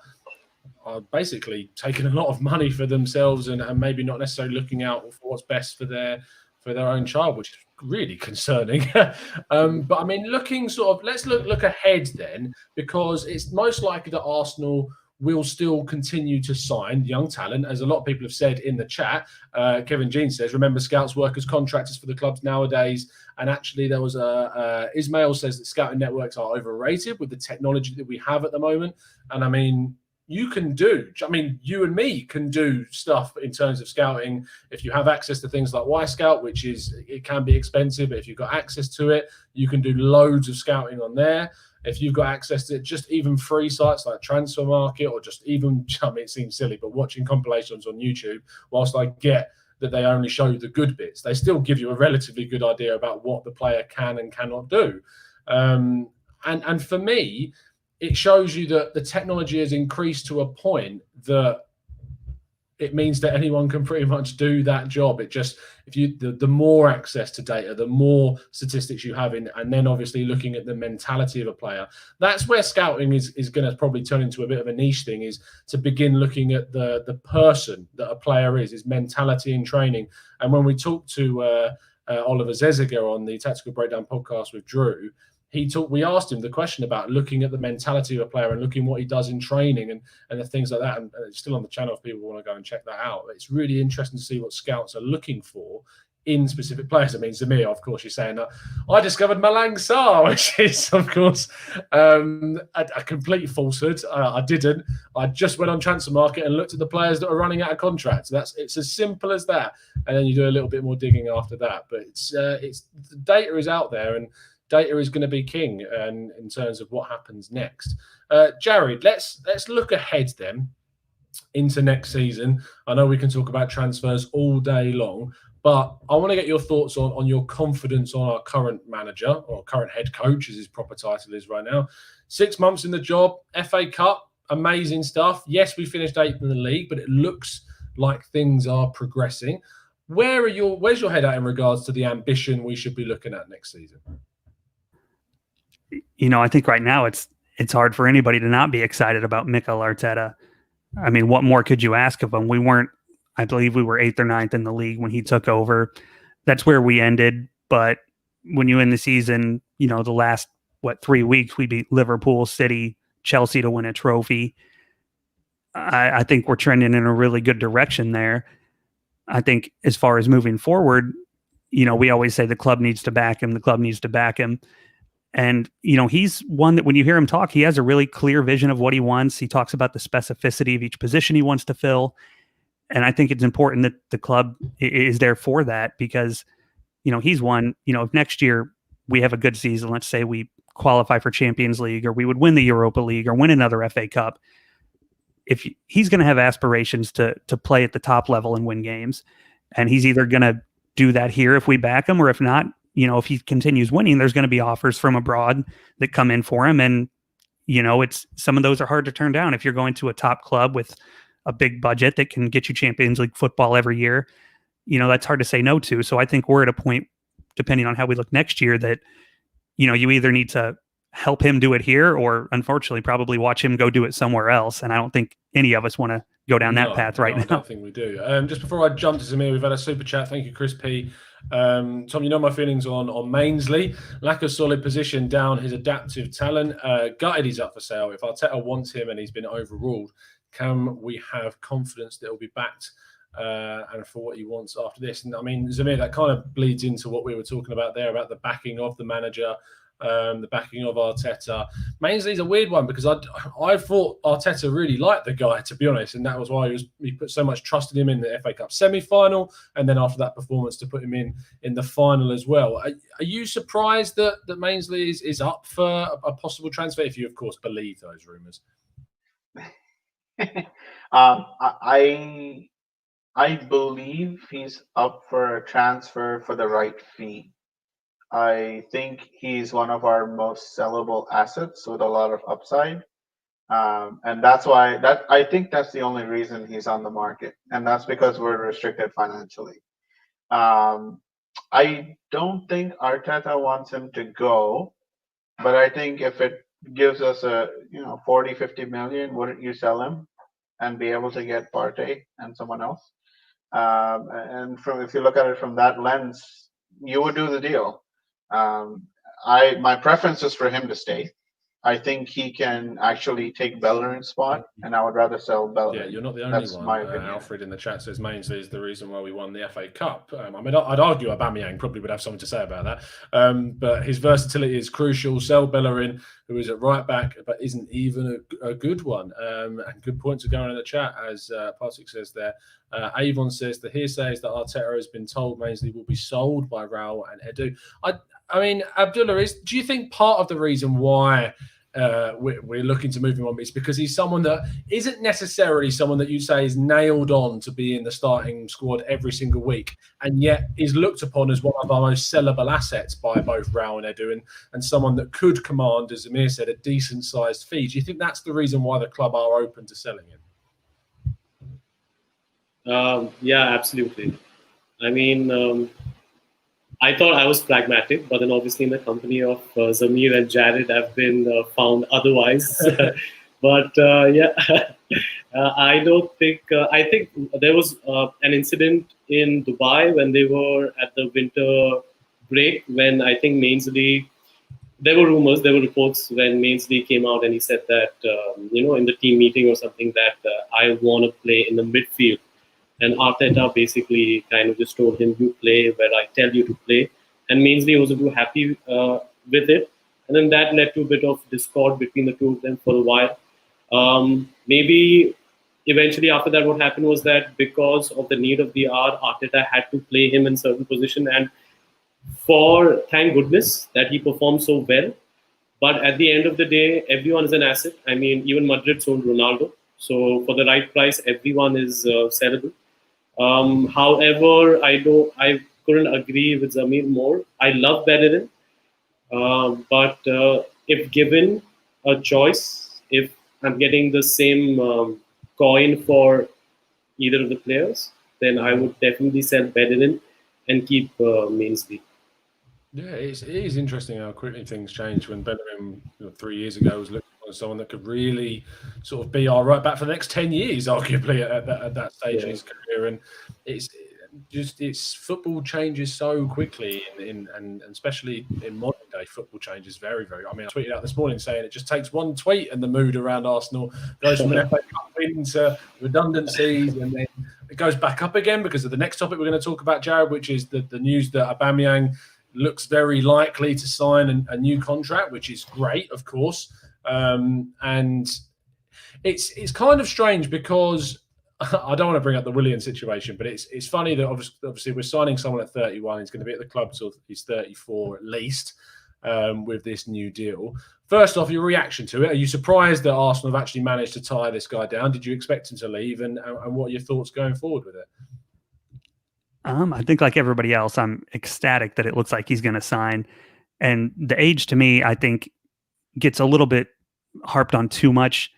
basically taking a lot of money for themselves and maybe not necessarily looking out for what's best for their own child, which is really concerning. But I mean, let's look ahead then, because it's most likely that Arsenal we'll still continue to sign young talent, as a lot of people have said in the chat. Kevin Jean says, remember, scouts work as contractors for the clubs nowadays. And actually, there was Ismail says that scouting networks are overrated with the technology that we have at the moment. And I mean, you and me can do stuff in terms of scouting if you have access to things like Y-Scout, which it can be expensive, but if you've got access to it, you can do loads of scouting on there. If you've got access to just even free sites like Transfer Market, or just even, I mean, it seems silly, but watching compilations on YouTube, whilst I get that they only show you the good bits, they still give you a relatively good idea about what the player can and cannot do. And for me, it shows you that the technology has increased to a point that it means that anyone can pretty much do that job. It just, the more access to data, the more statistics you have in, and then obviously looking at the mentality of a player, that's where scouting is going to probably turn into a bit of a niche thing, is to begin looking at the person that a player is, his mentality and training. And when we talked to Oliver Zeziger on the Tactical Breakdown podcast with Drew, we asked him the question about looking at the mentality of a player and looking what he does in training and the things like that. And it's still on the channel if people want to go and check that out. It's really interesting to see what scouts are looking for in specific players. I mean, Zamir, of course, you're saying that I discovered Malang Sarr, which is, of course, a complete falsehood. I didn't. I just went on Transfer Market and looked at the players that are running out of contracts. It's as simple as that. And then you do a little bit more digging after that. But the data is out there, and data is going to be king and in terms of what happens next. Jared, let's look ahead then into next season. I know we can talk about transfers all day long, but I want to get your thoughts on your confidence on our current manager, or current head coach, as his proper title is right now. 6 months in the job, FA Cup, amazing stuff. Yes, we finished 8th in the league, but it looks like things are progressing. Where's your head at in regards to the ambition we should be looking at next season? I think right now it's hard for anybody to not be excited about Mikel Arteta. I mean, what more could you ask of him? I believe we were 8th or 9th in the league when he took over. That's where we ended. But when you end the season, the last, 3 weeks, we beat Liverpool, City, Chelsea to win a trophy. I think we're trending in a really good direction there. I think as far as moving forward, we always say the club needs to back him. And, he's one that when you hear him talk, he has a really clear vision of what he wants. He talks about the specificity of each position he wants to fill. And I think it's important that the club is there for that, because, he's one, if next year we have a good season, let's say we qualify for Champions League, or we would win the Europa League or win another FA Cup, if he's going to have aspirations to play at the top level and win games. And he's either going to do that here if we back him, or if not, if he continues winning, there's going to be offers from abroad that come in for him. And, it's some of those are hard to turn down. If you're going to a top club with a big budget that can get you Champions League football every year, that's hard to say no to. So I think we're at a point, depending on how we look next year, that, you either need to help him do it here, or unfortunately probably watch him go do it somewhere else. And I don't think any of us want to go down that path right now. I don't think we do. Just before I jump to Zamir, we've had a super chat. Thank you, Chris P. Tom, my feelings on Mainsley. Lack of solid position, down his adaptive talent. Gutted he's up for sale. If Arteta wants him and he's been overruled, can we have confidence that he'll be backed and for what he wants after this? And I mean, Zamir, that kind of bleeds into what we were talking about there, about the backing of the manager, the backing of Arteta. Mainsley's a weird one, because I thought Arteta really liked the guy, to be honest, and that was why he put so much trust in him in the FA Cup semi-final, and then after that performance to put him in the final as well. Are you surprised that Mainsley is up for a possible transfer, if you of course believe those rumours? I believe he's up for a transfer for the right fee. I think he's one of our most sellable assets with a lot of upside. And that's why I think that's the only reason he's on the market. And that's because we're restricted financially. I don't think Arteta wants him to go, but I think if it gives us 40, 50 million, wouldn't you sell him and be able to get Partey and someone else? And if you look at it from that lens, you would do the deal. My preference is for him to stay. I think he can actually take Bellerin's spot, and I would rather sell Bellerin. Yeah, you're not the only That's one. my opinion. Alfred in the chat says Mainsley is the reason why we won the FA Cup. I mean, I'd argue Aubameyang probably would have something to say about that. But his versatility is crucial. Sell Bellerin, who is at right back, but isn't even a good one. And good points are going in the chat, as Patrick says there. Avon says the hearsay is that Arteta has been told Mainsley will be sold by Raul and Edu. I mean, Abdullah, do you think part of the reason why we're looking to move him on is because he's someone that isn't necessarily someone that you'd say is nailed on to be in the starting squad every single week, and yet is looked upon as one of our most sellable assets by both Raul and Edu, and someone that could command, as Amir said, a decent sized fee? Do you think that's the reason why the club are open to selling him? Yeah, absolutely. I mean, I thought I was pragmatic, but then obviously in the company of Zamir and Jared, I've been found otherwise. But yeah, I don't think. I think there was an incident in Dubai when they were at the winter break, when I think Mainsley. There were rumors, there were reports when Mainsley came out and he said that in the team meeting or something that I want to play in the midfield. And Arteta basically kind of just told him, you play where I tell you to play. And Mainsley wasn't too happy with it. And then that led to a bit of discord between the two of them for a while. Maybe eventually after that, what happened was that because of the need of the hour, Arteta had to play him in certain position. And thank goodness that he performed so well. But at the end of the day, everyone is an asset. I mean, even Madrid sold Ronaldo. So for the right price, everyone is sellable. However, I couldn't agree with Zamir more. I love Bellerin, but if given a choice, if I'm getting the same coin for either of the players, then I would definitely sell Bellerin and keep Mainsley. Yeah, it is interesting how quickly things change. When Bellerin 3 years ago was looking for someone that could really sort of be our right back for the next 10 years, arguably at that stage in his career. And it's football changes so quickly, and especially in modern day, football changes very, very. I mean, I tweeted out this morning saying it just takes one tweet and the mood around Arsenal goes from an FA Cup win to redundancies, and then it goes back up again because of the next topic we're going to talk about, Jared, which is the news that Aubameyang looks very likely to sign a new contract, which is great, of course. And it's kind of strange because I don't want to bring up the Willian situation, but it's funny that obviously we're signing someone at 31. He's going to be at the club till he's 34 at least with this new deal. First off, your reaction to it. Are you surprised that Arsenal have actually managed to tie this guy down? Did you expect him to leave? And what are your thoughts going forward with it? I think like everybody else, I'm ecstatic that it looks like he's going to sign. And the age to me, I think, gets a little bit harped on too much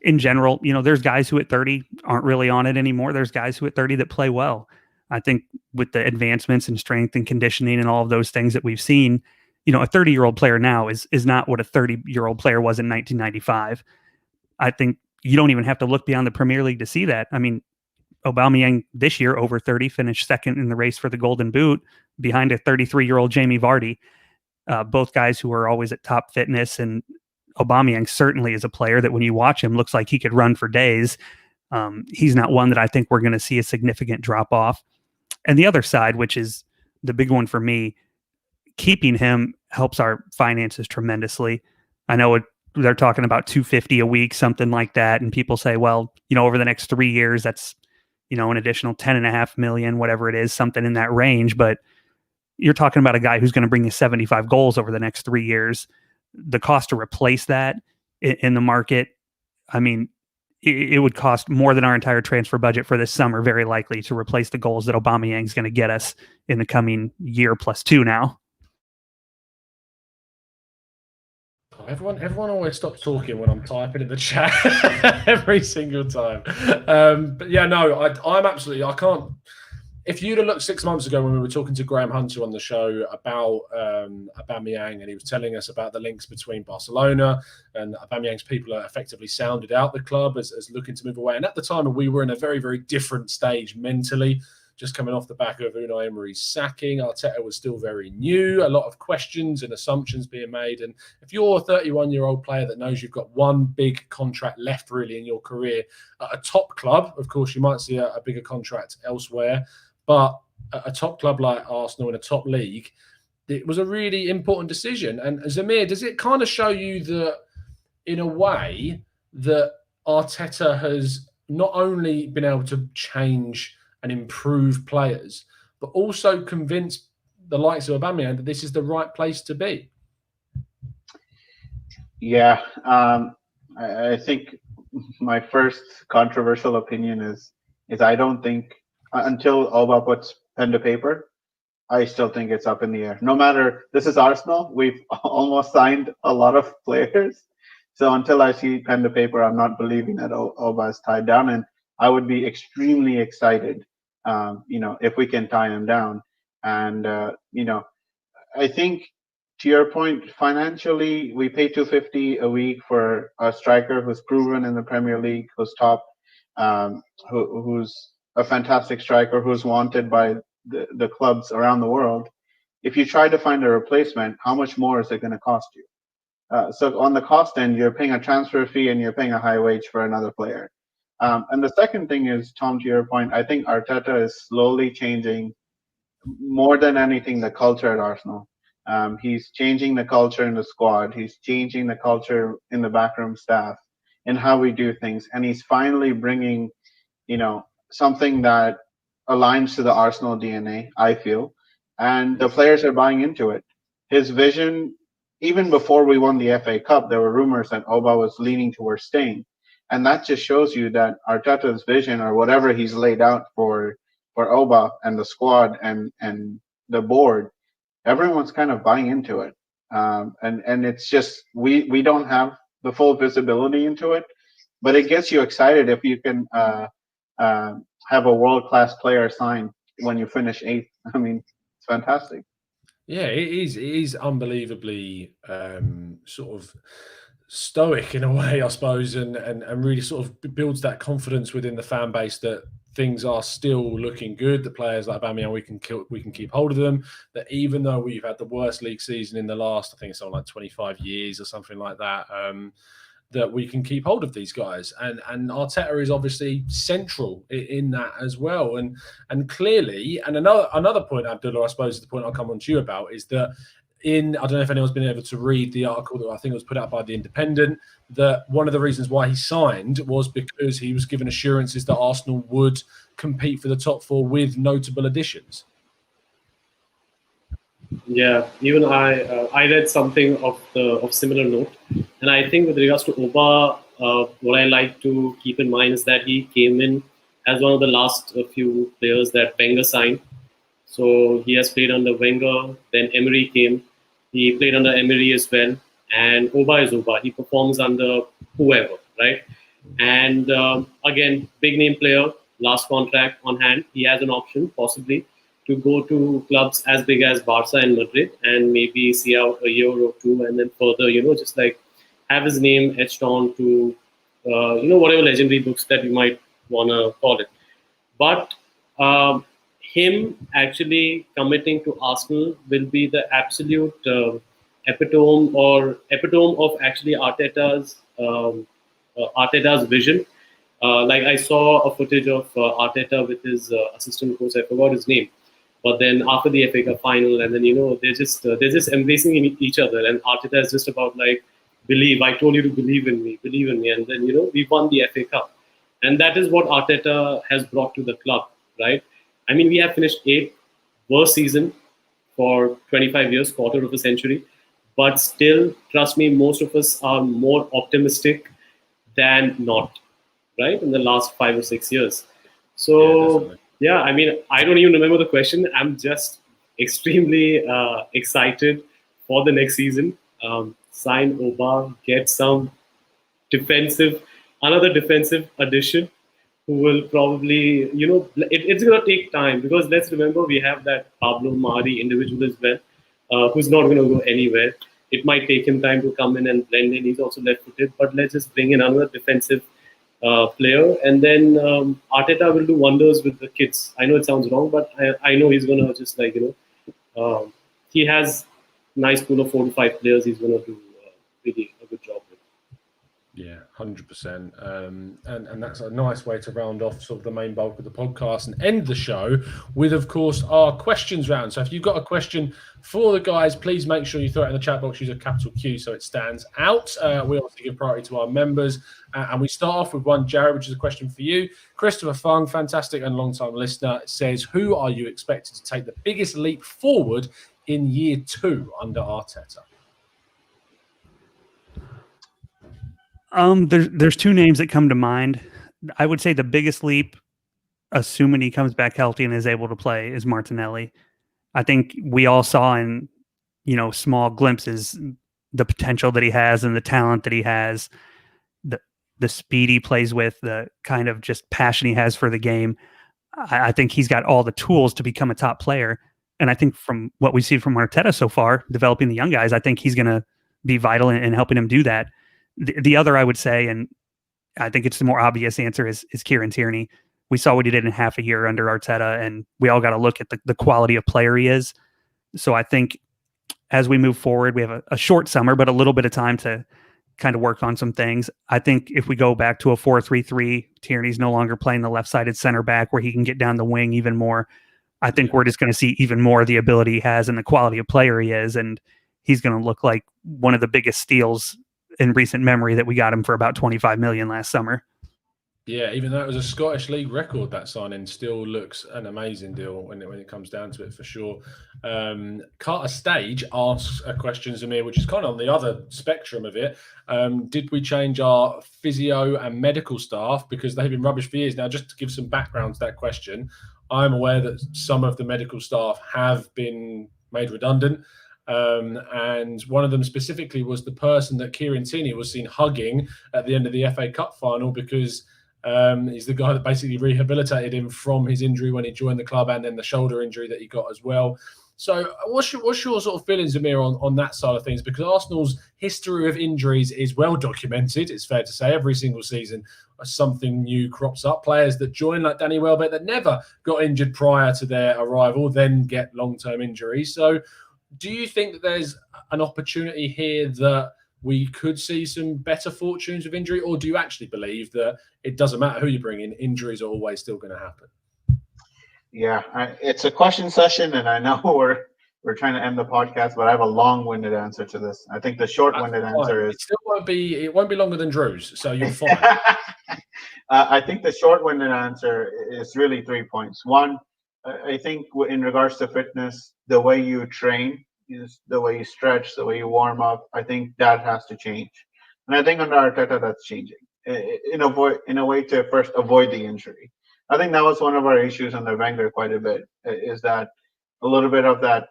in general. There's guys who at 30 aren't really on it anymore. There's guys who at 30 that play well. I think with the advancements in strength and conditioning and all of those things that we've seen, a 30-year-old player now is not what a 30-year-old player was in 1995. I think you don't even have to look beyond the Premier League to see that. I mean, Aubameyang this year, over 30, finished second in the race for the Golden Boot behind a 33-year-old Jamie Vardy. Both guys who are always at top fitness, and Aubameyang certainly is a player that when you watch him looks like he could run for days. He's not one that I think we're going to see a significant drop off. And the other side, which is the big one for me, keeping him helps our finances tremendously. I know they're talking about $250 a week, something like that. And people say, well, over the next 3 years, that's, an additional $10.5 million, whatever it is, something in that range. But you're talking about a guy who's going to bring you 75 goals over the next 3 years. The cost to replace that in the market, I mean, it would cost more than our entire transfer budget for this summer, very likely, to replace the goals that Aubameyang is going to get us in the coming year plus 2 now. Everyone always stops talking when I'm typing in the chat every single time. But yeah, no, I'm absolutely. I can't. If you'd have looked 6 months ago when we were talking to Graham Hunter on the show about Aubameyang, and he was telling us about the links between Barcelona and Aubameyang's people are effectively sounded out the club as looking to move away. And at the time, we were in a very, very different stage mentally just coming off the back of Unai Emery's sacking. Arteta was still very new, a lot of questions and assumptions being made. And if you're a 31-year-old player that knows you've got one big contract left really in your career at a top club, of course, you might see a bigger contract elsewhere, but at a top club like Arsenal in a top league, it was a really important decision. And Zamir, does it kind of show you that, in a way, that Arteta has not only been able to change and improve players, but also convince the likes of Aubameyang that this is the right place to be? Yeah, I think my first controversial opinion is I don't think until Oba puts pen to paper, I still think it's up in the air. No matter, this is Arsenal, we've almost signed a lot of players. So until I see pen to paper, I'm not believing that Oba is tied down. And I would be extremely excited, if we can tie him down. And, I think to your point, financially, we pay $250 a week for a striker who's proven in the Premier League, who's top, who's a fantastic striker, who's wanted by the clubs around the world. If you try to find a replacement, how much more is it going to cost you? So on the cost end, you're paying a transfer fee and you're paying a high wage for another player. And the second thing is, Tom, to your point, I think Arteta is slowly changing, more than anything, the culture at Arsenal. He's changing the culture in the squad. He's changing the culture in the backroom staff and how we do things. And he's finally bringing, something that aligns to the Arsenal DNA, I feel. And the players are buying into it. His vision, even before we won the FA Cup, there were rumors that Oba was leaning towards staying. And that just shows you that Arteta's vision, or whatever he's laid out for Oba and the squad and the board, everyone's kind of buying into it. And it's just, we don't have the full visibility into it, but it gets you excited if you can have a world-class player signed when you finish 8th. I mean, it's fantastic. Yeah, it is unbelievably sort of stoic in a way, I suppose, and really sort of builds that confidence within the fan base that things are still looking good. The players like Aubameyang, we can keep hold of them. That even though we've had the worst league season in the last, I think it's something like 25 years or something like that, that we can keep hold of these guys. And Arteta is obviously central in that as well. And clearly, and another point, Abdullah, I suppose the point I'll come on to you about is that I don't know if anyone's been able to read the article that I think was put out by The Independent, that one of the reasons why he signed was because he was given assurances that Arsenal would compete for the top 4 with notable additions. Yeah, even I read something of similar note, and I think with regards to Oba, what I like to keep in mind is that he came in as one of the last few players that Wenger signed. So he has played under Wenger, then Emery came. He played under Emery as well, and Oba is Oba. He performs under whoever, right? And again, big name player, last contract on hand. He has an option possibly to go to clubs as big as Barca and Madrid and maybe see out a year or two and then further, just like have his name etched on to, whatever legendary books that you might want to call it. But him actually committing to Arsenal will be the absolute epitome of actually Arteta's vision. Like I saw a footage of Arteta with his assistant coach, I forgot his name. But then after the FA Cup final, and then they're just embracing each other, and Arteta is just about like, believe. I told you to believe in me, and then we won the FA Cup, and that is what Arteta has brought to the club, right? I mean, we have finished 8th, worst season for 25 years, quarter of a century, but still, trust me, most of us are more optimistic than not, right? In the last 5 or 6 years, so. Yeah, I mean, I don't even remember the question. I'm just extremely excited for the next season. Sign Oba, get some another defensive addition who will probably, it's going to take time because let's remember we have that Pablo Mari individual as well, who's not going to go anywhere. It might take him time to come in and blend in. He's also left-footed, but let's just bring in another defensive player. And then Arteta will do wonders with the kids. I know it sounds wrong, but I know he's going to just he has nice pool of 4 to 5 players. He's going to do really a good job with. Yeah, 100%. And that's a nice way to round off sort of the main bulk of the podcast and end the show with, of course, our questions round. So if you've got a question for the guys, please make sure you throw it in the chat box. Use a capital Q so it stands out. We obviously give priority to our members. And we start off with one, Jared, which is a question for you. Christopher Fung, fantastic and long-time listener, says, who are you expected to take the biggest leap forward in year 2 under Arteta? There's 2 names that come to mind. I would say the biggest leap, assuming he comes back healthy and is able to play, is Martinelli. I think we all saw in, small glimpses the potential that he has and the talent that he has, the speed he plays with, the kind of just passion he has for the game. I think he's got all the tools to become a top player. And I think from what we see from Arteta so far, developing the young guys, I think he's going to be vital in helping him do that. The other, I would say, and I think it's the more obvious answer, is Kieran Tierney. We saw what he did in half a year under Arteta, and we all got to look at the quality of player he is. So I think as we move forward, we have a short summer, but a little bit of time to kind of work on some things. I think if we go back to a 4-3-3, Tierney's no longer playing the left-sided center back where he can get down the wing even more. I think we're just going to see even more of the ability he has and the quality of player he is, and he's going to look like one of the biggest steals in recent memory that we got him for about 25 million last summer. Yeah, even though it was a Scottish League record, that signing still looks an amazing deal when it comes down to it, for sure. Carter Stage asks a question, Zamir, which is kind of on the other spectrum of it. Did we change our physio and medical staff because they've been rubbish for years? Now, just to give some background to that question, I'm aware that some of the medical staff have been made redundant. And one of them specifically was the person that Kieran Tierney was seen hugging at the end of the FA Cup final, because he's the guy that basically rehabilitated him from his injury when he joined the club, and then the shoulder injury that he got as well. So what's your sort of feelings, Amir, on that side of things? Because Arsenal's history of injuries is well documented, it's fair to say. Every single season something new crops up. Players that join, like Danny Welbeck, that never got injured prior to their arrival, then get long-term injuries. So do you think that there's an opportunity here that we could see some better fortunes of injury, or do you actually believe that it doesn't matter who you bring in, injuries are always still going to happen? Yeah, it's a question session, and I know we're trying to end the podcast, but I have a long-winded answer to this. I think the short-winded answer is it won't be longer than Drew's, so you're fine. I think the short-winded answer is really 3 points. One, I think in regards to fitness, the way you train, is the way you stretch, the way you warm up, I think that has to change. And I think under Arteta, that's changing in a way to first avoid the injury. I think that was one of our issues under Wenger quite a bit, is that a little bit of that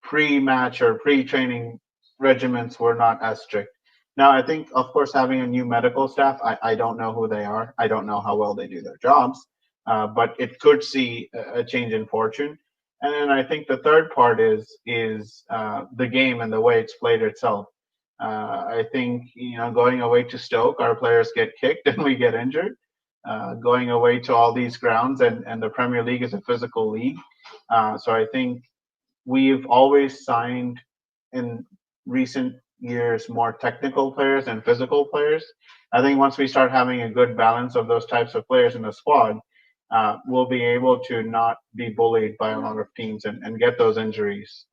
pre-match or pre-training regimens were not as strict. Now, I think, of course, having a new medical staff, I don't know who they are. I don't know how well they do their jobs, but it could see a change in fortune. And then I think the third part is the game and the way it's played itself. I think, going away to Stoke, our players get kicked and we get injured. Going away to all these grounds, and the Premier League is a physical league. So I think we've always signed in recent years more technical players and physical players. I think once we start having a good balance of those types of players in the squad, we'll be able to not be bullied by a lot of teams and get those injuries,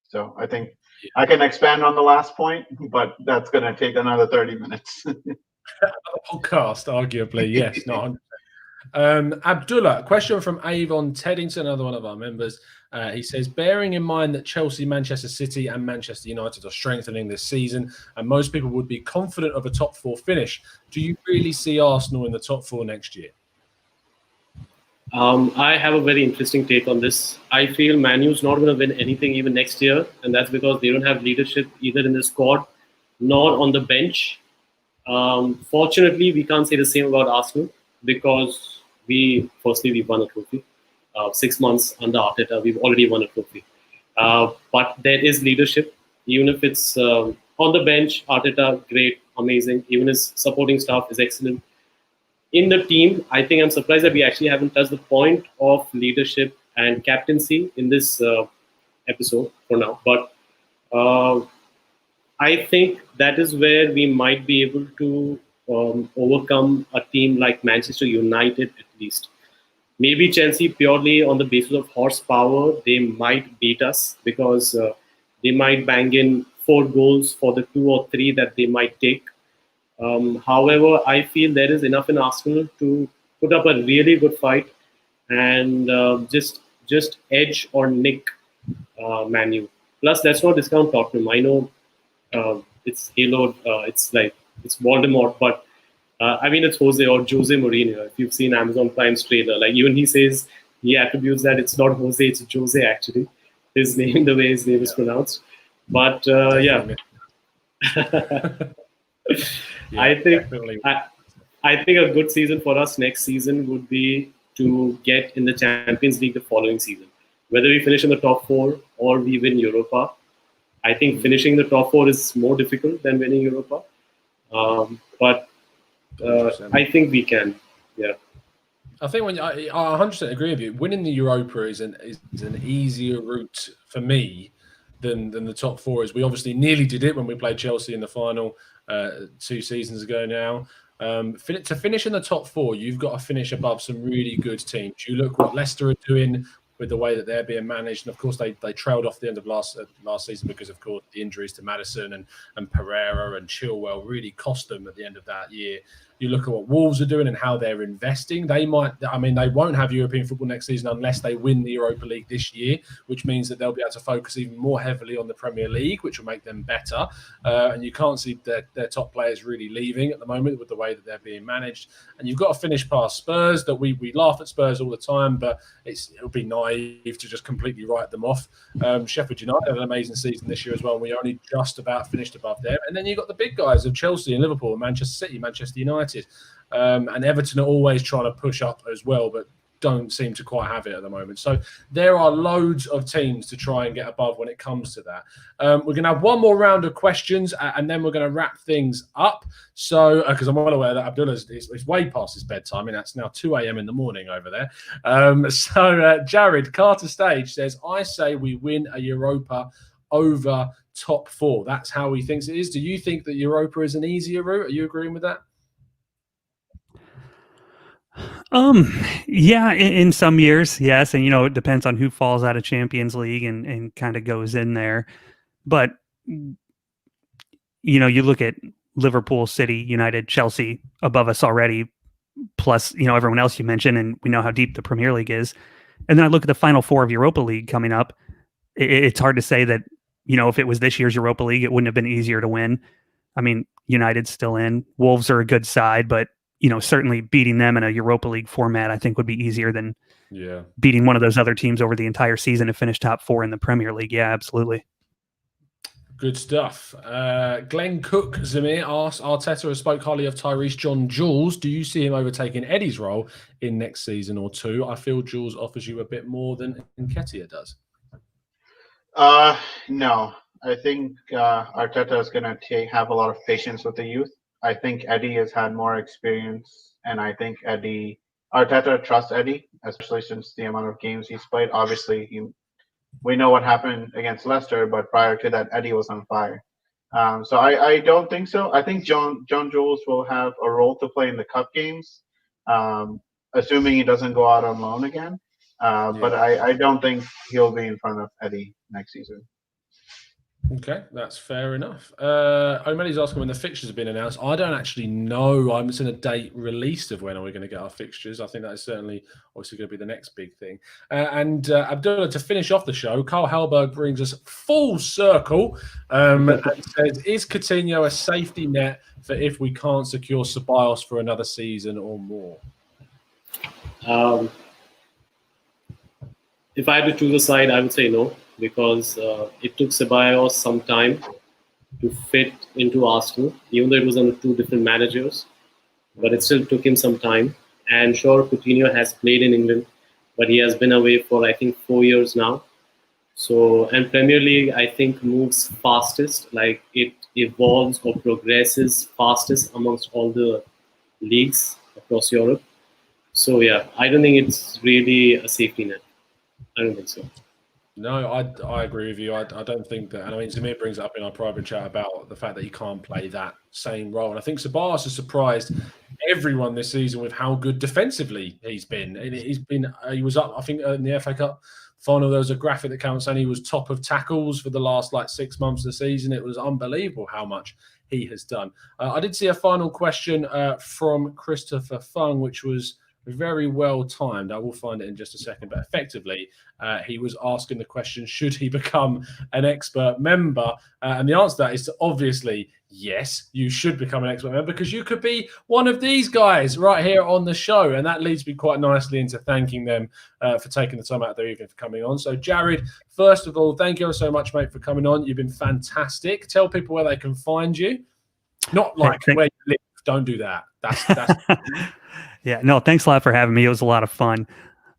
So I think I can expand on the last point, but that's going to take another 30 minutes. Another podcast, arguably, yes. Not 100%. Abdullah, a question from Avon Teddington, another one of our members. He says, bearing in mind that Chelsea, Manchester City and Manchester United are strengthening this season, and most people would be confident of a top 4 finish, do you really see Arsenal in the top 4 next year? I have a very interesting take on this. I feel Man U's not going to win anything even next year, and that's because they don't have leadership either in the squad nor on the bench. Fortunately, we can't say the same about Arsenal, because we won a trophy. 6 months under Arteta, we've already won a trophy. But there is leadership, even if it's on the bench. Arteta, great, amazing. Even his supporting staff is excellent. in the team, I think I'm surprised that we actually haven't touched the point of leadership and captaincy in this episode for now. But I think that is where we might be able to overcome a team like Manchester United at least. Maybe Chelsea, purely on the basis of horsepower, they might beat us because they might bang in 4 goals for the 2 or 3 that they might take. However, I feel there is enough in Arsenal to put up a really good fight and just edge or nick Man U. Plus, let's not discount Tottenham. I know it's Halo, it's Voldemort, but I mean, it's Jose Mourinho. If you've seen Amazon Prime's trailer, like even he says, he attributes that it's not Jose, it's Jose actually. His name, the way his name is pronounced. But yeah. I think a good season for us next season would be to get in the Champions League the following season. Whether we finish in the top 4 or we win Europa, I think finishing the top 4 is more difficult than winning Europa. But I think we can. Yeah. I think I 100% agree with you. Winning the Europa is an easier route for me than the top 4 is. We obviously nearly did it when we played Chelsea in the final 2 seasons ago now. To finish in the top 4, you've got to finish above some really good teams. You look what Leicester are doing with the way that they're being managed, and of course they trailed off the end of last season because of course the injuries to Maddison and Pereira and Chilwell really cost them at the end of that year. You look at what Wolves are doing and how they're investing. They won't have European football next season unless they win the Europa League this year, which means that they'll be able to focus even more heavily on the Premier League, which will make them better. And you can't see their top players really leaving at the moment with the way that they're being managed. And you've got to finish past Spurs. That we laugh at Spurs all the time, but it'll be naive to just completely write them off. Sheffield United had an amazing season this year as well, and we only just about finished above them. And then you've got the big guys of Chelsea and Liverpool, Manchester City, Manchester United. And Everton are always trying to push up as well, but don't seem to quite have it at the moment. So there are loads of teams to try and get above when it comes to that. We're going to have one more round of questions, and then we're going to wrap things up. So, because I'm well aware that Abdullah's it's way past his bedtime. I mean, that's now 2 a.m. in the morning over there. Jared Carter Stage says, I say we win a Europa over top 4. That's how he thinks it is. Do you think that Europa is an easier route? Are you agreeing with that? Yeah, in some years, yes. And, it depends on who falls out of Champions League and kind of goes in there. But, you look at Liverpool, City, United, Chelsea above us already, plus, everyone else you mentioned, and we know how deep the Premier League is. And then I look at the final 4 of Europa League coming up. It's hard to say that, if it was this year's Europa League, it wouldn't have been easier to win. I mean, United's still in. Wolves are a good side, but certainly beating them in a Europa League format, I think would be easier than beating one of those other teams over the entire season to finish top 4 in the Premier League. Yeah, absolutely. Good stuff. Glenn Cook, Zamir asks, Arteta has spoke highly of Tyrese John-Jules. Do you see him overtaking Eddie's role in next season or 2? I feel Jules offers you a bit more than Nketiah does. No. I think Arteta is going to have a lot of patience with the youth. I think Eddie has had more experience, and I think Arteta trusts Eddie, especially since the amount of games he's played. Obviously, we know what happened against Leicester, but prior to that, Eddie was on fire. So I don't think so. I think John-Jules will have a role to play in the cup games, assuming he doesn't go out on loan again. But I don't think he'll be in front of Eddie next season. Okay, that's fair enough. O'Malley's asking when the fixtures have been announced. I don't actually know. I haven't seen a date released of when are we going to get our fixtures. I think that is certainly obviously going to be the next big thing. And Abdullah, to finish off the show, Carl Hellberg brings us full circle and says, is Coutinho a safety net for if we can't secure Ceballos for another season or more? If I had to choose a side, I would say no. Because it took Ceballos some time to fit into Arsenal, even though it was under 2 different managers. But it still took him some time. And sure, Coutinho has played in England, but he has been away for, I think, 4 years now. So, and Premier League, I think, moves fastest. Like, it evolves or progresses fastest amongst all the leagues, across Europe. So yeah, I don't think it's really a safety net. I don't think so. No, I agree with you. I don't think that, and I mean, Zamir brings it up in our private chat about the fact that he can't play that same role. And I think Sabas has surprised everyone this season with how good defensively he's been. And he was up, I think, in the FA Cup final. There was a graphic that came out saying he was top of tackles for the last 6 months of the season. It was unbelievable how much he has done. I did see a final question from Christopher Fung, which was very well timed. I will find it in just a second, but effectively, he was asking the question, should he become an expert member? And the answer to that is obviously yes, you should become an expert member, because you could be one of these guys right here on the show. And that leads me quite nicely into thanking them for taking the time out of their evening for coming on. So Jared, first of all, thank you so much, mate, for coming on. You've been fantastic. Tell people where they can find you. Not where you live. Don't do that. That's Yeah, no, thanks a lot for having me. It was a lot of fun.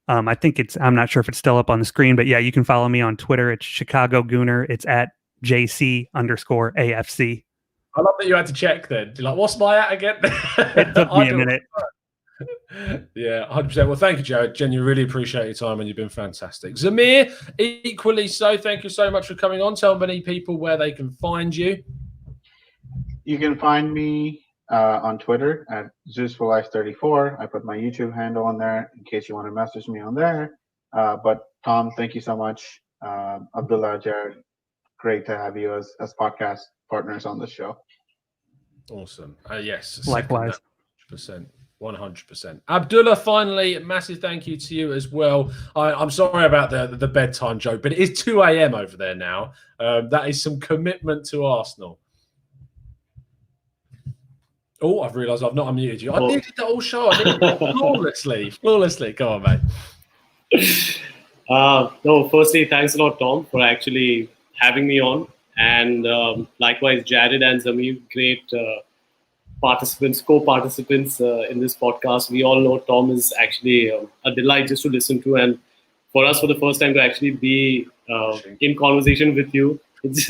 I think I'm not sure if it's still up on the screen, but yeah, you can follow me on Twitter. It's Chicago Gooner. It's at JC_AFC. I love that you had to check then. You're like, what's my at again? It took me a minute. Yeah, 100%. Well, thank you, Jared. Genuinely really appreciate your time, and you've been fantastic. Zamir, equally so. Thank you so much for coming on. Tell many people where they can find you. You can find me on Twitter at ZeusForLife34. I put my YouTube handle on there in case you want to message me on there. But Tom, thank you so much. Abdullah, Jared, great to have you as podcast partners on the show. Awesome. Yes. Likewise. 100%. Abdullah, finally, massive thank you to you as well. I'm sorry about the bedtime joke, but it is 2 a.m. over there now. That is some commitment to Arsenal. Oh, I've realised I've not unmuted you. I did the whole show. I did it flawlessly. Go on, mate. No, firstly, thanks a lot, Tom, for actually having me on. And likewise, Jared and Zamir, great co-participants in this podcast. We all know Tom is actually a delight just to listen to. And for us, for the first time, to actually be in conversation with you, it's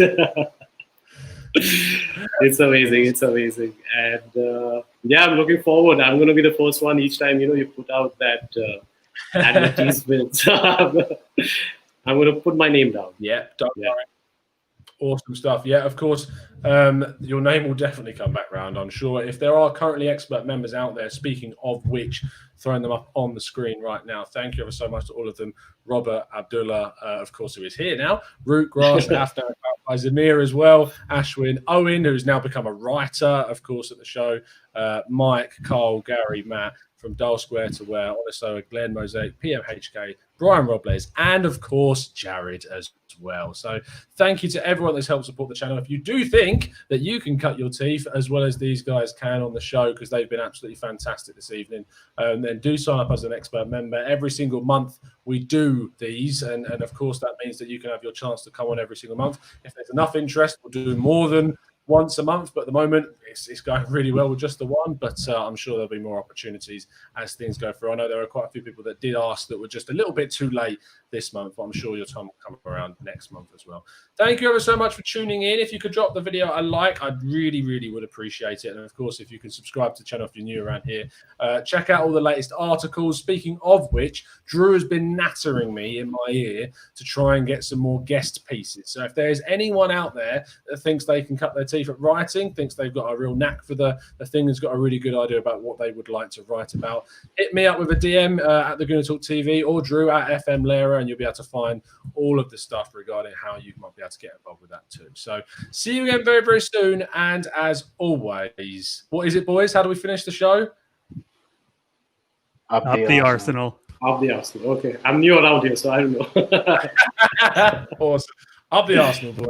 amazing. And yeah, I'm looking forward. I'm going to be the first one each time, you put out that advertisement. I'm going to put my name down. Yeah, don't worry. Awesome stuff. Yeah, of course, your name will definitely come back round, I'm sure. If there are currently expert members out there, speaking of which, throwing them up on the screen right now. Thank you ever so much to all of them. Robert, Abdullah, of course, who is here now. Root Grass, Afnan, Zamir as well. Ashwin, Owen, who's now become a writer, of course, at the show. Mike, Carl, Gary, Matt, from Dull Square to Where, also Glenn Mosaic, PMHK, Brian Robles, and of course, Jared as well. So thank you to everyone that's helped support the channel. If you do think that you can cut your teeth as well as these guys can on the show, because they've been absolutely fantastic this evening, then do sign up as an expert member. Every single month we do these, and of course that means that you can have your chance to come on every single month. If there's enough interest, we'll do more than once a month, but at the moment it's going really well with just the one, but I'm sure there'll be more opportunities as things go through. I know there are quite a few people that did ask that were just a little bit too late this month, but I'm sure your time will come around next month as well. Thank you ever so much for tuning in. If you could drop the video a like, I'd really would appreciate it. And of course, if you can subscribe to the channel if you're new around here, check out all the latest articles. Speaking of which, Drew has been nattering me in my ear to try and get some more guest pieces. So if there's anyone out there that thinks they can cut their teeth at writing, thinks they've got a real knack for the thing, has got a really good idea about what they would like to write about, hit me up with a DM at the Gooner Talk TV or Drew at FM Lera, and you'll be able to find all of the stuff regarding how you might be able to get involved with that too. So see you again very soon, and as always, what is it, boys? How do we finish the show? Up the Arsenal. Up the Arsenal. Okay, I'm new around here, so I don't know. Awesome. Up the Arsenal, boys.